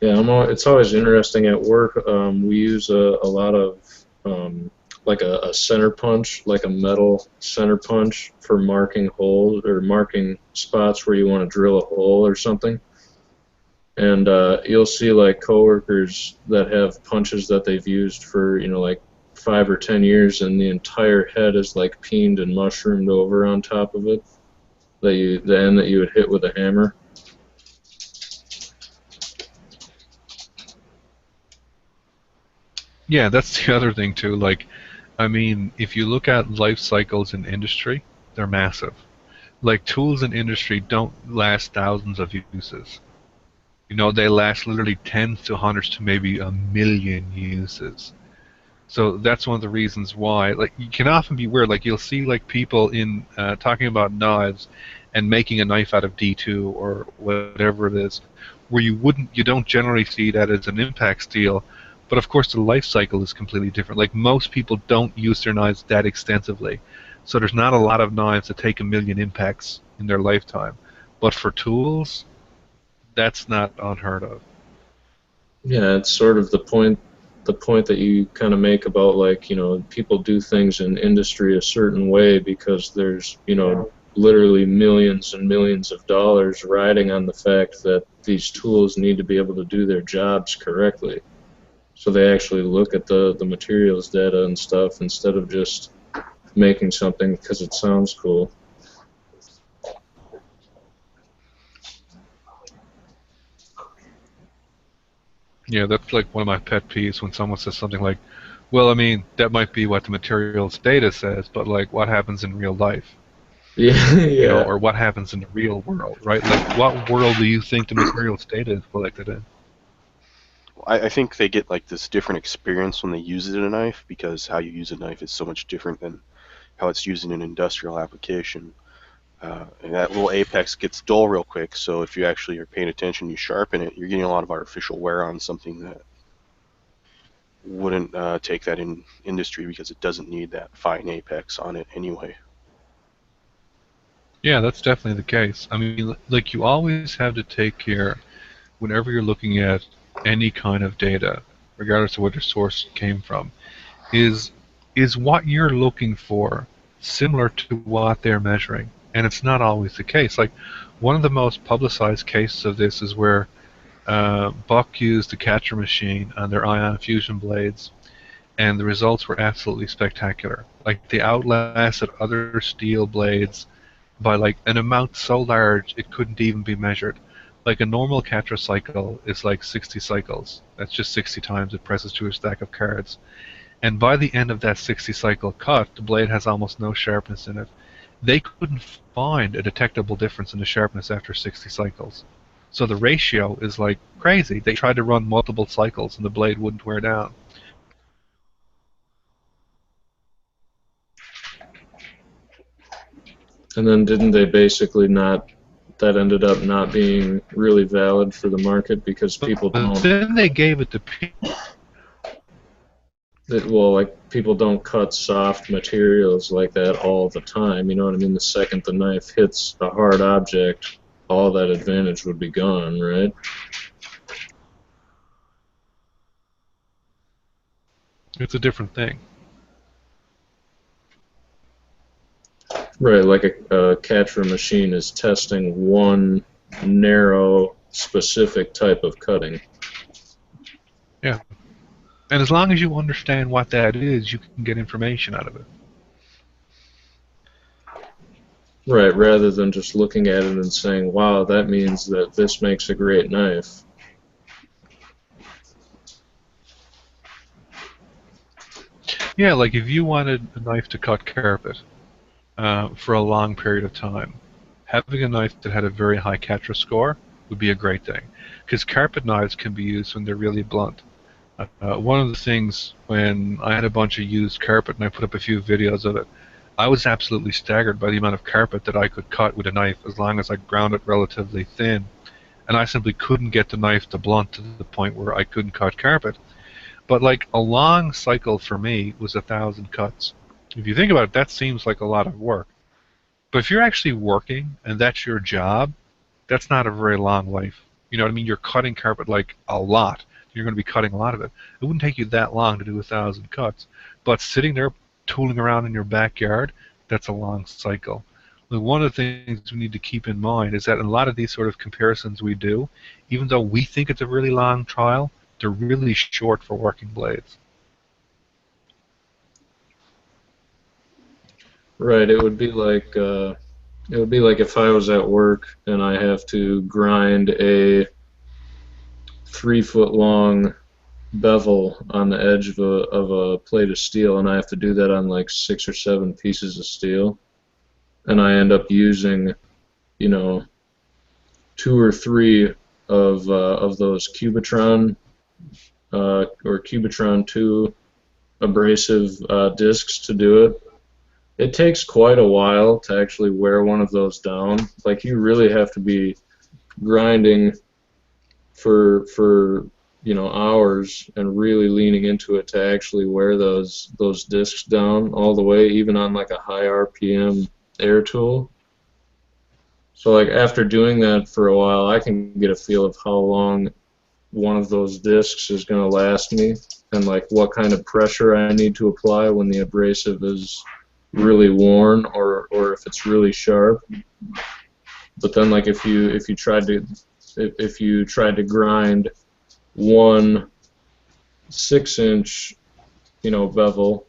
Yeah, it's always interesting at work. We use a lot of like a center punch, like a metal center punch for marking holes or marking spots where you want to drill a hole or something. And you'll see like coworkers that have punches that they've used for like 5 or 10 years, and the entire head is like peened and mushroomed over on top of it. The end that you would hit with a hammer.
Yeah, that's the other thing too. Like, I mean, if you look at life cycles in industry, they're massive. Like tools in industry don't last thousands of uses. They last literally tens to hundreds to maybe a million uses. So that's one of the reasons why, like, you can often be weird. Like, you'll see like people in talking about knives and making a knife out of D2 or whatever it is, where you don't generally see that as an impact steel. But of course, the life cycle is completely different. Like most people don't use their knives that extensively, so there's not a lot of knives that take a million impacts in their lifetime. But for tools, that's not unheard of.
Yeah, it's sort of the point that you kind of make about like people do things in industry a certain way because there's literally millions and millions of dollars riding on the fact that these tools need to be able to do their jobs correctly. So they actually look at the materials data and stuff instead of just making something because it sounds cool.
Yeah, that's like one of my pet peeves when someone says something like, well, I mean, that might be what the materials data says, but like what happens in real life?
Yeah,
you know,
yeah.
or what happens in the real world, right? Like, what world do you think the materials data is collected in?
I think they get like this different experience when they use it in a knife, because how you use a knife is so much different than how it's used in an industrial application. And that little apex gets dull real quick, so if you actually are paying attention, you sharpen it, you're getting a lot of artificial wear on something that wouldn't take that in industry, because it doesn't need that fine apex on it anyway.
Yeah, that's definitely the case. I mean, like, you always have to take care whenever you're looking at any kind of data, regardless of what your source came from, is is what you're looking for similar to what they're measuring? And it's not always the case. Like, one of the most publicized cases of this is where Buck used the catcher machine on their ion fusion blades, and the results were absolutely spectacular. Like, they outlasted other steel blades by like an amount so large it couldn't even be measured. Like, a normal catcher cycle is like 60 cycles. That's just 60 times it presses to a stack of cards. And by the end of that 60 cycle cut, the blade has almost no sharpness in it. They couldn't find a detectable difference in the sharpness after 60 cycles. So the ratio is like crazy. They tried to run multiple cycles and the blade wouldn't wear down.
And then didn't they basically not, that ended up not being really valid for the market because people
But
don't,
then they gave it to
well, like people don't cut soft materials like that all the time. You know what I mean? The second the knife hits a hard object, all that advantage would be gone, right?
It's a different thing.
Right, like a catcher machine is testing one narrow, specific type of cutting.
Yeah. And as long as you understand what that is, you can get information out of it.
Right, rather than just looking at it and saying, wow, that means that this makes a great knife.
Yeah, like if you wanted a knife to cut carpet for a long period of time, having a knife that had a very high catcher score would be a great thing. Because carpet knives can be used when they're really blunt. One of the things when I had a bunch of used carpet and I put up a few videos of it, I was absolutely staggered by the amount of carpet that I could cut with a knife as long as I ground it relatively thin. And I simply couldn't get the knife to blunt to the point where I couldn't cut carpet. But like, a long cycle for me was 1,000 cuts. If you think about it, that seems like a lot of work. But if you're actually working and that's your job, that's not a very long life. You know what I mean? You're cutting carpet like a lot. You're going to be cutting a lot of it. It wouldn't take you that long to do 1,000 cuts. But sitting there tooling around in your backyard, that's a long cycle. Like, one of the things we need to keep in mind is that in a lot of these sort of comparisons we do, even though we think it's a really long trial, they're really short for working blades.
Right, it would be like if I was at work and I have to grind a 3 foot long bevel on the edge of a plate of steel, and I have to do that on like 6 or 7 pieces of steel, and I end up using, you know, 2 or 3 of those Cubitron or Cubitron 2 abrasive discs to do it. It takes quite a while to actually wear one of those down. Like, you really have to be grinding for hours and really leaning into it to actually wear those discs down all the way, even on like a high RPM air tool. So like after doing that for a while, I can get a feel of how long one of those discs is going to last me, and like what kind of pressure I need to apply when the abrasive is really worn, or if it's really sharp. But then like if you tried to grind one 6-inch bevel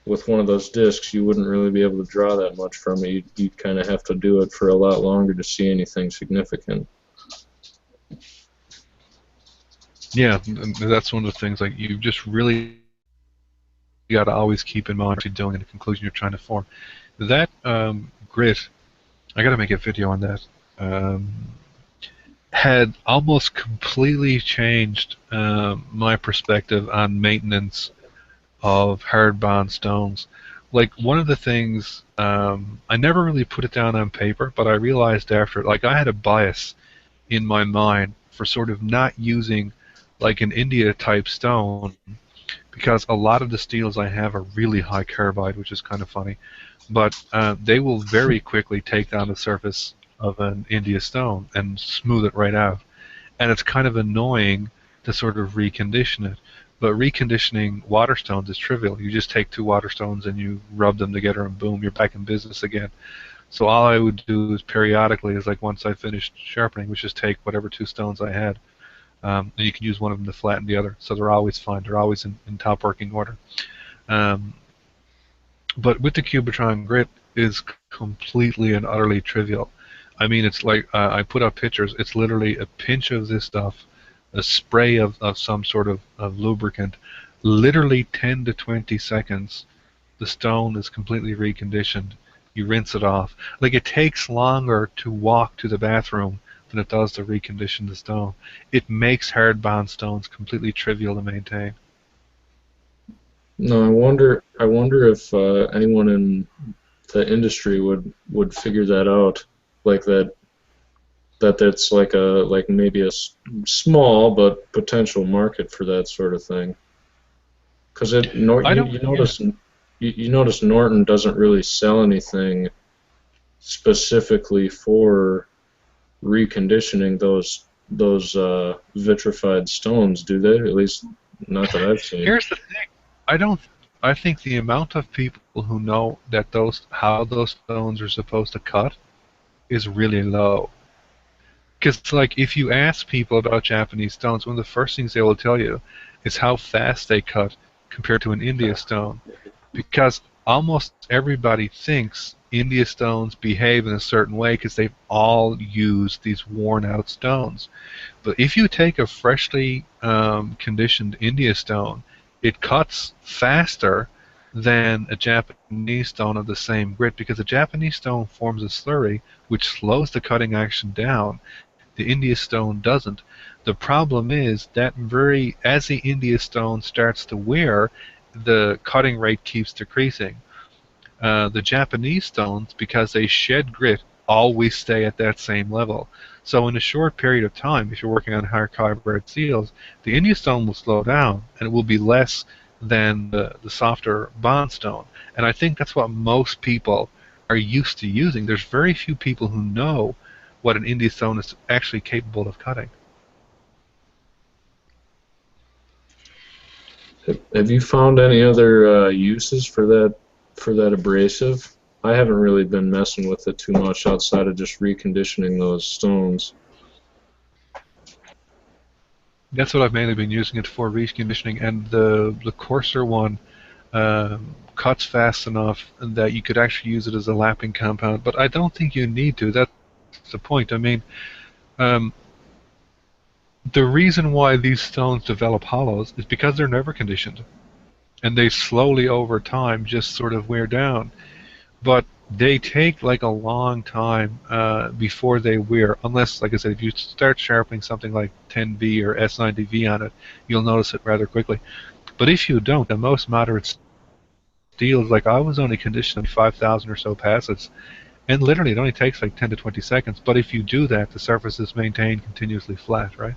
with one of those discs, you wouldn't really be able to draw that much from it. You'd kind of have to do it for a lot longer to see anything significant.
Yeah, and that's one of the things. Like, you just really got to always keep in mind what you're doing and the conclusion you're trying to form. That grit, I got to make a video on that. Had almost completely changed my perspective on maintenance of hard bond stones. Like, one of the things, I never really put it down on paper, but I realized after, like, I had a bias in my mind for sort of not using like an India type stone, because a lot of the steels I have are really high carbide, which is kind of funny, but they will very quickly take down the surface of an India stone and smooth it right out. And it's kind of annoying to sort of recondition it. But reconditioning water stones is trivial. You just take two water stones and you rub them together and boom, you're back in business again. So all I would do is periodically, is like once I finished sharpening, was just take whatever two stones I had, and you can use one of them to flatten the other. So they're always fine. They're always in top working order. Um, but with the Cubitron grit is completely and utterly trivial. I mean, it's like, I put up pictures. It's literally a pinch of this stuff, a spray of some sort of lubricant, literally 10 to 20 seconds. The stone is completely reconditioned. You rinse it off. Like, it takes longer to walk to the bathroom than it does to recondition the stone. It makes hard bond stones completely trivial to maintain.
No, I wonder if anyone in the industry would figure that out, like that's like maybe small but potential market for that sort of thing. Because
I don't.
you notice Norton doesn't really sell anything specifically for reconditioning those vitrified stones, do they? At least not that I've seen.
Here's the thing. I don't. I think the amount of people who know that how those stones are supposed to cut is really low. Because, like, if you ask people about Japanese stones, one of the first things they will tell you is how fast they cut compared to an India stone. Because almost everybody thinks India stones behave in a certain way because they've all used these worn-out stones. But if you take a freshly conditioned India stone, it cuts faster than a Japanese stone of the same grit, because a Japanese stone forms a slurry which slows the cutting action down. The India stone doesn't. The problem is that as the India stone starts to wear, the cutting rate keeps decreasing. The Japanese stones, because they shed grit, always stay at that same level. So in a short period of time, if you're working on higher carbide seals, the India stone will slow down, and it will be less than the softer bond stone. And I think that's what most people are used to using. There's very few people who know what an India stone is actually capable of cutting.
Have you found any other uses for that abrasive? I haven't really been messing with it too much outside of just reconditioning those stones.
That's what I've mainly been using it for, reconditioning, and the coarser one cuts fast enough that you could actually use it as a lapping compound. But I don't think you need to. That's the point. I mean, um, the reason why these stones develop hollows is because they're never conditioned, and they slowly over time just sort of wear down. But they take like a long time before they wear, unless, like I said, if you start sharpening something like 10V or S90V on it, you'll notice it rather quickly. But if you don't, the most moderate steels, like I was only conditioning 5,000 or so passes, and literally it only takes like 10 to 20 seconds. But if you do that, the surface is maintained continuously flat, right?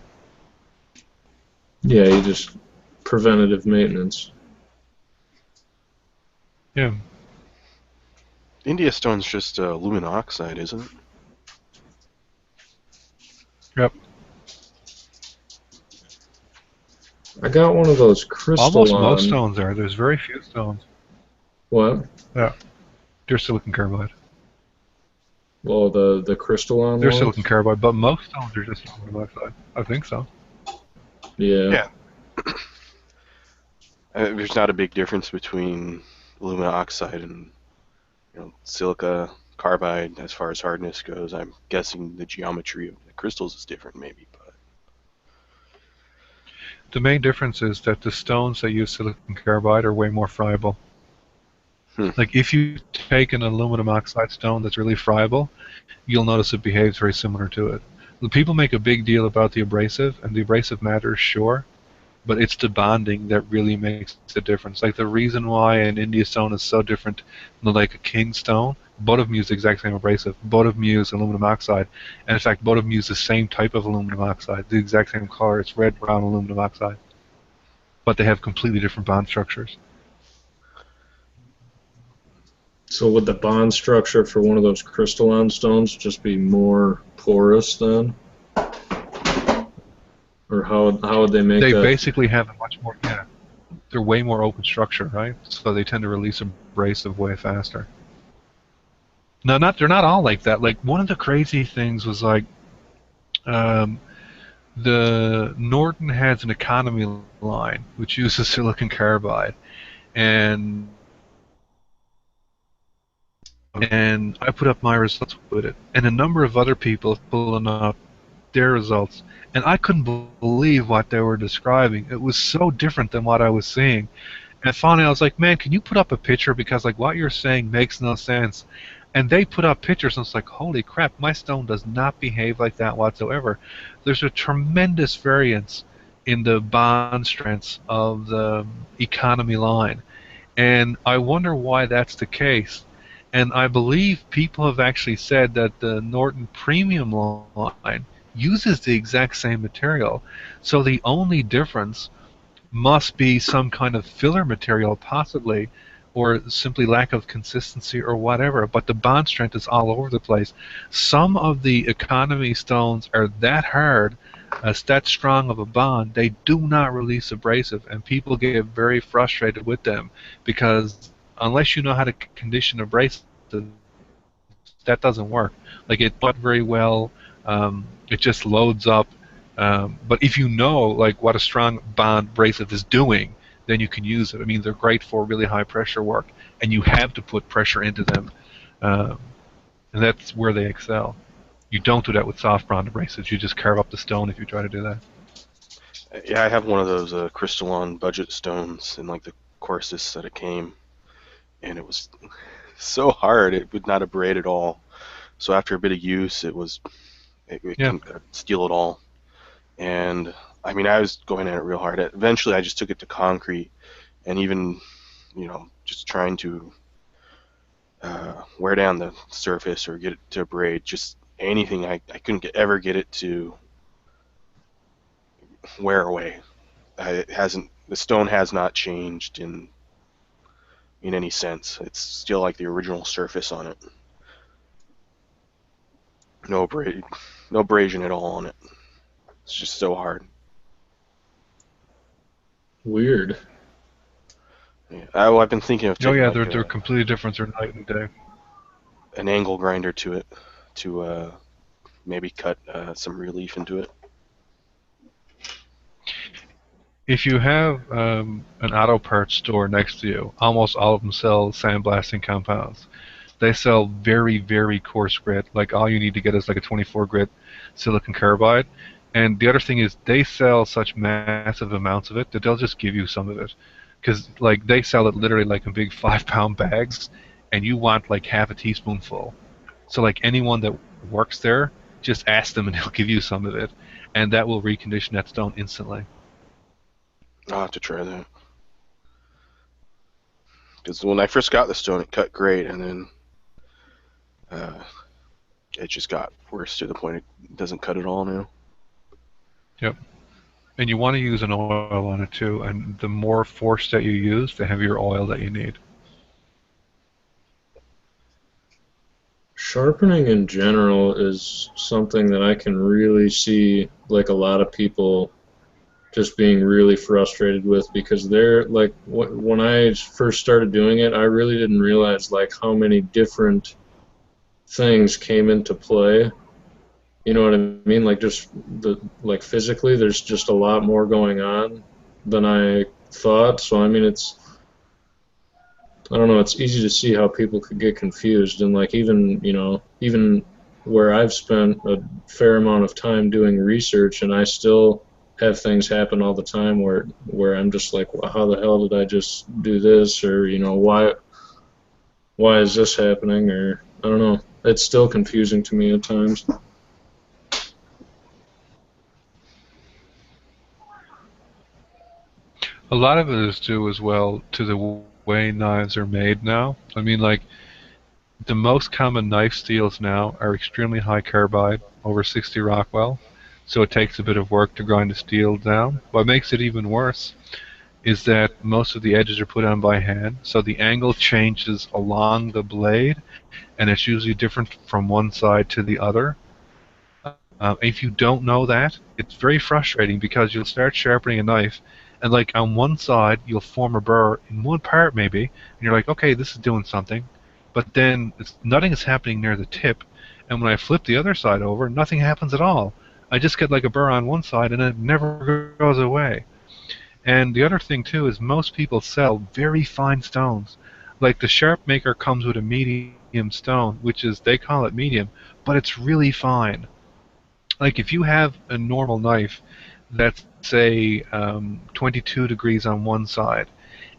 Yeah, you just preventative maintenance.
Yeah.
India stone's just aluminum oxide, isn't it?
Yep.
I got one of those crystal
Almost most stones are. There's very few stones.
What?
Yeah. They're silicon carbide.
Well, the crystalline
They're
ones?
silicon carbide, but most stones are just aluminum oxide. I think so.
Yeah.
Yeah. There's not a big difference between aluminum oxide and silica carbide as far as hardness goes. I'm guessing the geometry of the crystals is different, maybe, but
The main difference is that the stones that use silicon carbide are way more friable. Like if you take an aluminum oxide stone that's really friable, you'll notice it behaves very similar to it. The people make a big deal about the abrasive, and the abrasive matters, sure, but it's the bonding that really makes the difference. Like the reason why an India stone is so different than like a king stone, both of them use the exact same abrasive. Both of them use aluminum oxide. And in fact, both of them use the same type of aluminum oxide, the exact same color. It's red, brown aluminum oxide. But they have completely different bond structures.
So would the bond structure for one of those crystalline stones just be more porous then? Or how would they make
They
that?
basically have a much more, they're way more open structure, right? So they tend to release abrasive way faster. No, they're not all like that. Like one of the crazy things was like, the Norton has an economy line which uses silicon carbide, and I put up my results with it, and a number of other people pulling up their results, and I couldn't believe what they were describing. It was so different than what I was seeing. And finally I was like, man, can you put up a picture, because like what you're saying makes no sense. And they put up pictures, and it's like, holy crap, my stone does not behave like that whatsoever. There's a tremendous variance in the bond strengths of the economy line. And I wonder why that's the case. And I believe people have actually said that the Norton Premium line uses the exact same material. So the only difference must be some kind of filler material, possibly, or simply lack of consistency or whatever. But the bond strength is all over the place. Some of the economy stones are that hard, that strong of a bond, they do not release abrasive, and people get very frustrated with them because unless you know how to condition abrasive, that doesn't work. Like it not very well. It just loads up. But if you know like what a strong bond abrasive is doing, then you can use it. I mean, they're great for really high pressure work, and you have to put pressure into them, and that's where they excel. You don't do that with soft bond abrasives. You just carve up the stone if you try to do that.
Yeah, I have one of those crystalline budget stones in like the Courses that it came, and it was so hard it would not abrade at all. So after a bit of use, it couldn't steal it all. And I mean, I was going at it real hard. Eventually, I just took it to concrete, and even just trying to wear down the surface or get it to abrade, just anything, I couldn't ever get it to wear away. The stone has not changed in any sense. It's still like the original surface on it. No abrasion at all on it. It's just so hard.
Weird.
Yeah. I've been thinking of taking
They're completely different. They're night and day.
an angle grinder to it to maybe cut some relief into it.
If you have an auto parts store next to you, almost all of them sell sandblasting compounds. They sell very, very coarse grit. Like all you need to get is like a 24 grit silicon carbide. And the other thing is they sell such massive amounts of it that they'll just give you some of it. Because like they sell it literally like in big 5-pound bags, and you want like half a teaspoonful. So like anyone that works there, just ask them and they'll give you some of it. And that will recondition that stone instantly.
I'll have to try that. Because when I first got the stone, it cut great, and then it just got worse to the point it doesn't cut at all now.
Yep. And you want to use an oil on it too, and the more force that you use, the heavier oil that you need.
Sharpening in general is something that I can really see like a lot of people just being really frustrated with, because they're like, when I first started doing it, I really didn't realize like how many different things came into play. You know what I mean? Like just physically, there's just a lot more going on than I thought. So I mean, I don't know, it's easy to see how people could get confused, and like even where I've spent a fair amount of time doing research, and I still have things happen all the time where I'm just like, well, how the hell did I just do this, or why is this happening, or I don't know. It's still confusing to me at times.
A lot of it is due as well to the way knives are made now. I mean, like, the most common knife steels now are extremely high carbide, over 60 Rockwell, so it takes a bit of work to grind the steel down. What makes it even worse is that most of the edges are put on by hand, so the angle changes along the blade, and it's usually different from one side to the other. If you don't know that, it's very frustrating because you'll start sharpening a knife, and like on one side you'll form a burr in one part maybe, and you're like, okay, this is doing something, but then nothing is happening near the tip, and when I flip the other side over, nothing happens at all. I just get like a burr on one side, and it never goes away. And the other thing too is most people sell very fine stones. Like the sharp maker comes with a medium stone, which is they call it medium, but it's really fine. Like if you have a normal knife that's say 22 degrees on one side,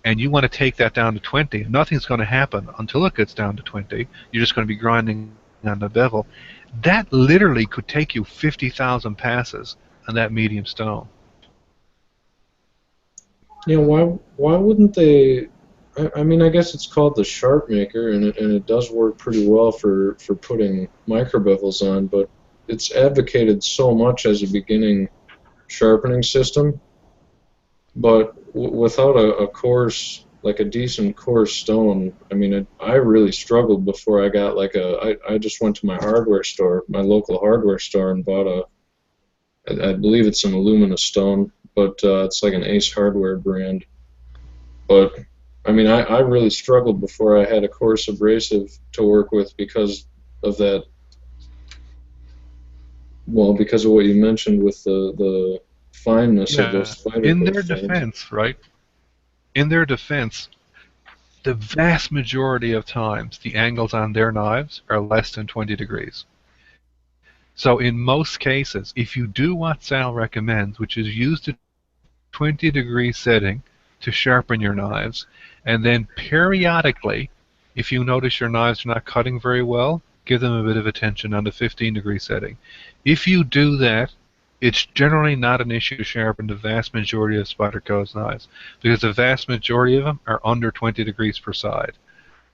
and you want to take that down to 20, nothing's going to happen until it gets down to 20. You're just going to be grinding on the bevel. That literally could take you 50,000 passes on that medium stone.
You know, why wouldn't they? I mean, I guess it's called the sharp maker, and it does work pretty well for putting micro bevels on, but it's advocated so much as a beginning sharpening system. But without a coarse, like a decent coarse stone, I mean, I really struggled before I got like I just went to my hardware store, my local hardware store, and bought I believe it's an alumina stone, but it's like an Ace Hardware brand. But I mean, I really struggled before I had a coarse abrasive to work with because of that. Well, because of what you mentioned with the fineness of those
Yeah. In
Spyderco
their
stones.
defense, right? In their defense, the vast majority of times the angles on their knives are less than 20 degrees. So in most cases, if you do what Sal recommends, which is use the 20-degree setting to sharpen your knives, and then periodically, if you notice your knives are not cutting very well, give them a bit of attention on the 15-degree setting. If you do that, it's generally not an issue to sharpen the vast majority of Spyderco's knives, because the vast majority of them are under 20 degrees per side.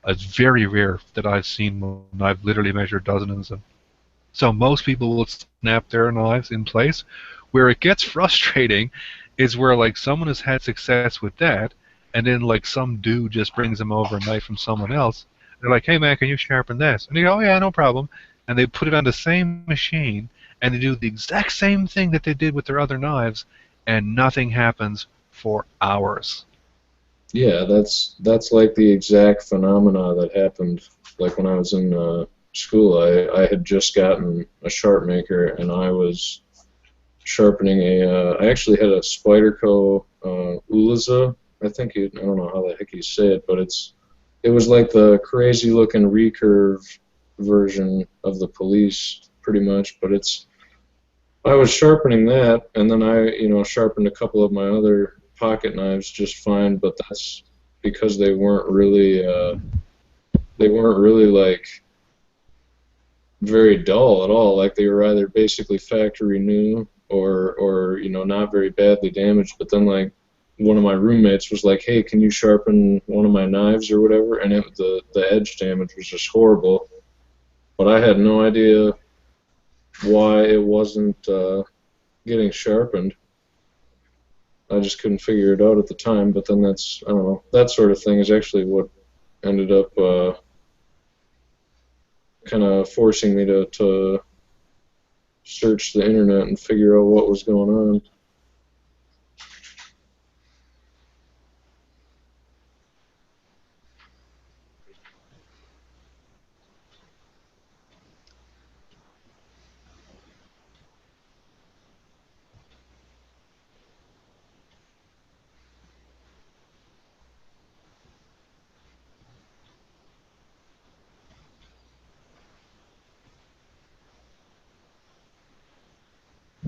It's very rare that I've seen when I've literally measured dozens of them. So most people will snap their knives in place. Where it gets frustrating is where like someone has had success with that, and then like some dude just brings them over a knife from someone else. They're like, "Hey man, can you sharpen this?" And they go, "Oh yeah, no problem." And they put it on the same machine, and they do the exact same thing that they did with their other knives, and nothing happens for hours.
Yeah, that's like the exact phenomena that happened. Like when I was in school, I had just gotten a sharp maker, and I was sharpening I actually had a Spyderco Uliza. I don't know how the heck you say it, but it was like the crazy looking recurve version of the police, pretty much. But I was sharpening that, and then sharpened a couple of my other pocket knives just fine. But that's because they weren't really like very dull at all. Like they were either basically factory new or not very badly damaged. But then like one of my roommates was like, "Hey, can you sharpen one of my knives or whatever?" And the edge damage was just horrible. But I had no idea why it wasn't getting sharpened. I just couldn't figure it out at the time. But then I don't know, that sort of thing is actually what ended up kind of forcing me to search the internet and figure out what was going on.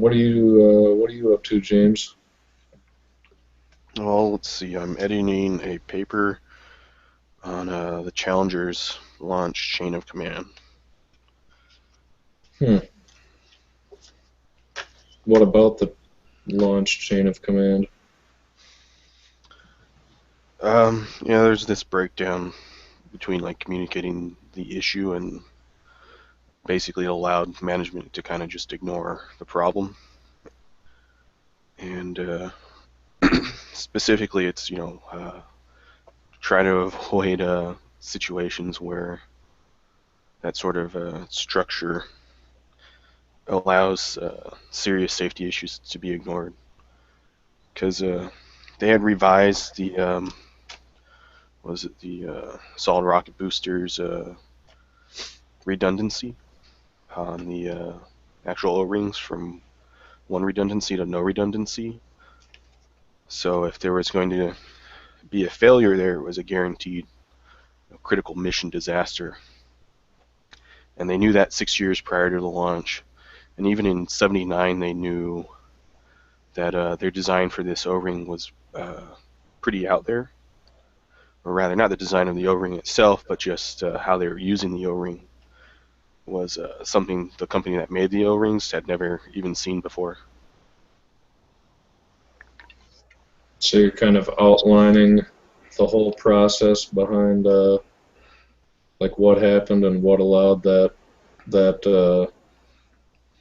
what are you up to, James?
Well, let's see. I'm editing a paper on the Challenger's launch chain of command.
What about the launch chain of command?
Yeah, there's this breakdown between like communicating the issue and basically allowed management to kind of just ignore the problem. And specifically, it's try to avoid situations where that sort of structure allows serious safety issues to be ignored. Because they had revised the solid rocket boosters redundancy on the actual O-rings from one redundancy to no redundancy. So if there was going to be a failure there, it was a guaranteed critical mission disaster. And they knew that 6 years prior to the launch. And even in '79, they knew that their design for this O-ring was pretty out there. Or rather, not the design of the O-ring itself, but just how they were using the O-ring was something the company that made the O-rings had never even seen before.
So you're kind of outlining the whole process behind like what happened and what allowed that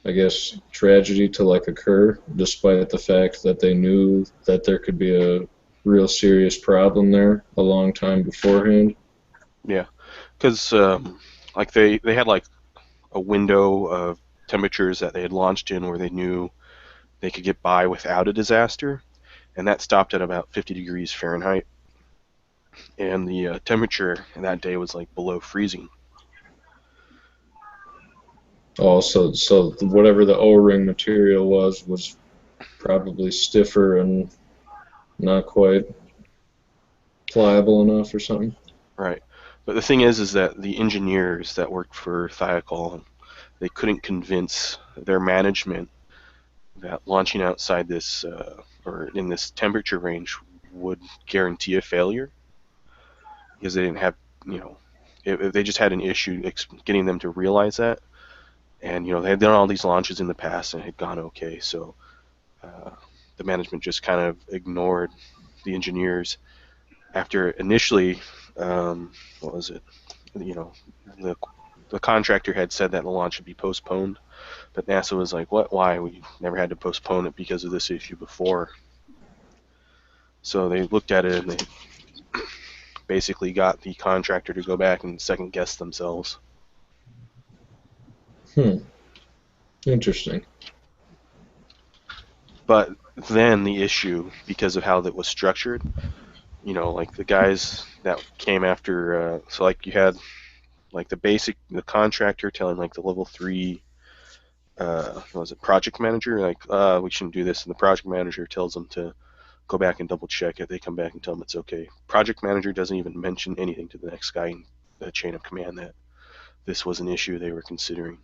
I guess tragedy to like occur, despite the fact that they knew that there could be a real serious problem there a long time beforehand.
Yeah, because like they had like a window of temperatures that they had launched in where they knew they could get by without a disaster, and that stopped at about 50 degrees Fahrenheit. And the temperature that day was like below freezing.
Also, so whatever the O-ring material was probably stiffer and not quite pliable enough or something.
Right. But the thing is that the engineers that worked for Thiokol, they couldn't convince their management that launching outside this or in this temperature range would guarantee a failure, because they didn't have, they just had an issue getting them to realize that. And they had done all these launches in the past and it had gone okay. So the management just kind of ignored the engineers after initially, what was it? The contractor had said that the launch should be postponed, but NASA was like, "What? Why? We never had to postpone it because of this issue before." So they looked at it and they basically got the contractor to go back and second guess themselves.
Interesting.
But then the issue, because of how that was structured, like the guys that came after, so like you had like the contractor telling like the level 3, what was it, project manager, like, we shouldn't do this, and the project manager tells them to go back and double check it. They come back and tell them it's okay. Project manager doesn't even mention anything to the next guy in the chain of command that this was an issue they were considering.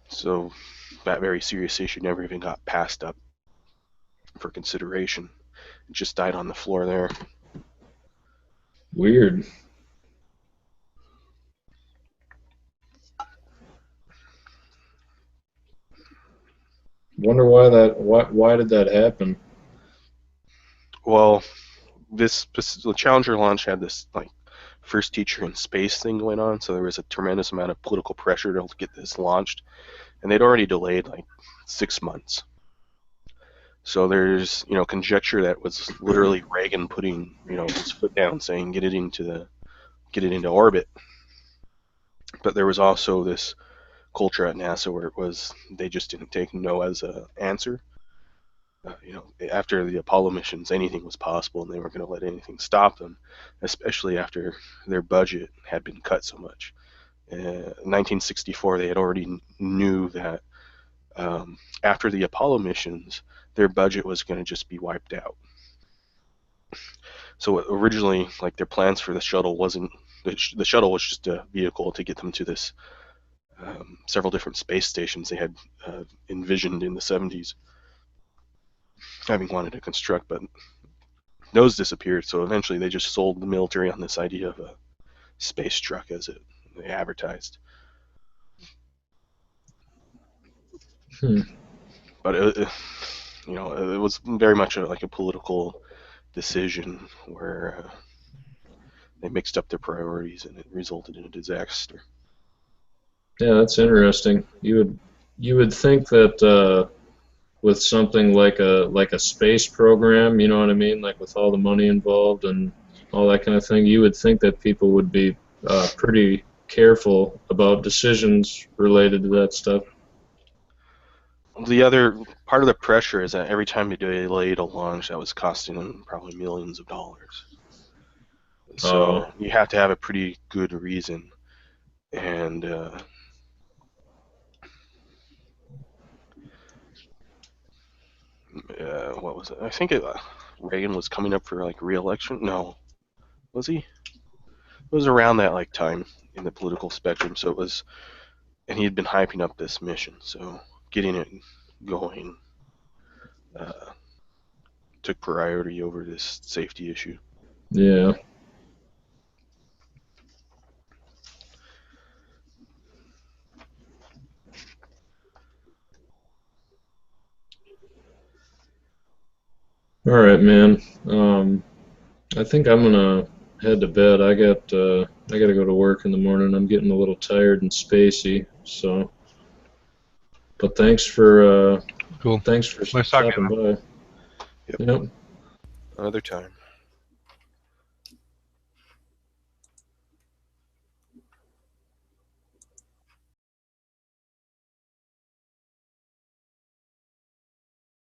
So that very serious issue never even got passed up for consideration. It just died on the floor there.
Weird. Wonder why did that happen?
Well, the Challenger launch had this like first teacher in space thing going on, so there was a tremendous amount of political pressure to get this launched, and they'd already delayed like 6 months. So there's conjecture that was literally Reagan putting his foot down, saying get it into orbit. But there was also this culture at NASA where it was they just didn't take no as an answer. After the Apollo missions, anything was possible, and they weren't going to let anything stop them, especially after their budget had been cut so much. In 1964, they had already knew that after the Apollo missions, their budget was going to just be wiped out. So originally, like their plans for the shuttle wasn't the shuttle was just a vehicle to get them to this several different space stations they had envisioned in the 70s, having wanted to construct, but those disappeared. So eventually they just sold the military on this idea of a space truck as they advertised. But it was very much like a political decision where they mixed up their priorities and it resulted in a disaster.
Yeah, that's interesting. You would think that with something like a space program, you know what I mean, like with all the money involved and all that kind of thing, you would think that people would be pretty careful about decisions related to that stuff.
The other part of the pressure is that every time they delayed a launch, that was costing them probably millions of dollars. So you have to have a pretty good reason. And what was it? I think Reagan was coming up for like re-election. No, was he? It was around that like time in the political spectrum. So it was, and he had been hyping up this mission. So getting it going took priority over this safety issue.
Yeah. All right, man. I think I'm gonna head to bed. I gotta go to work in the morning. I'm getting a little tired and spacey. So, but thanks for
Cool.
thanks for
Nice talking
stopping
to
by. Yep.
Another time.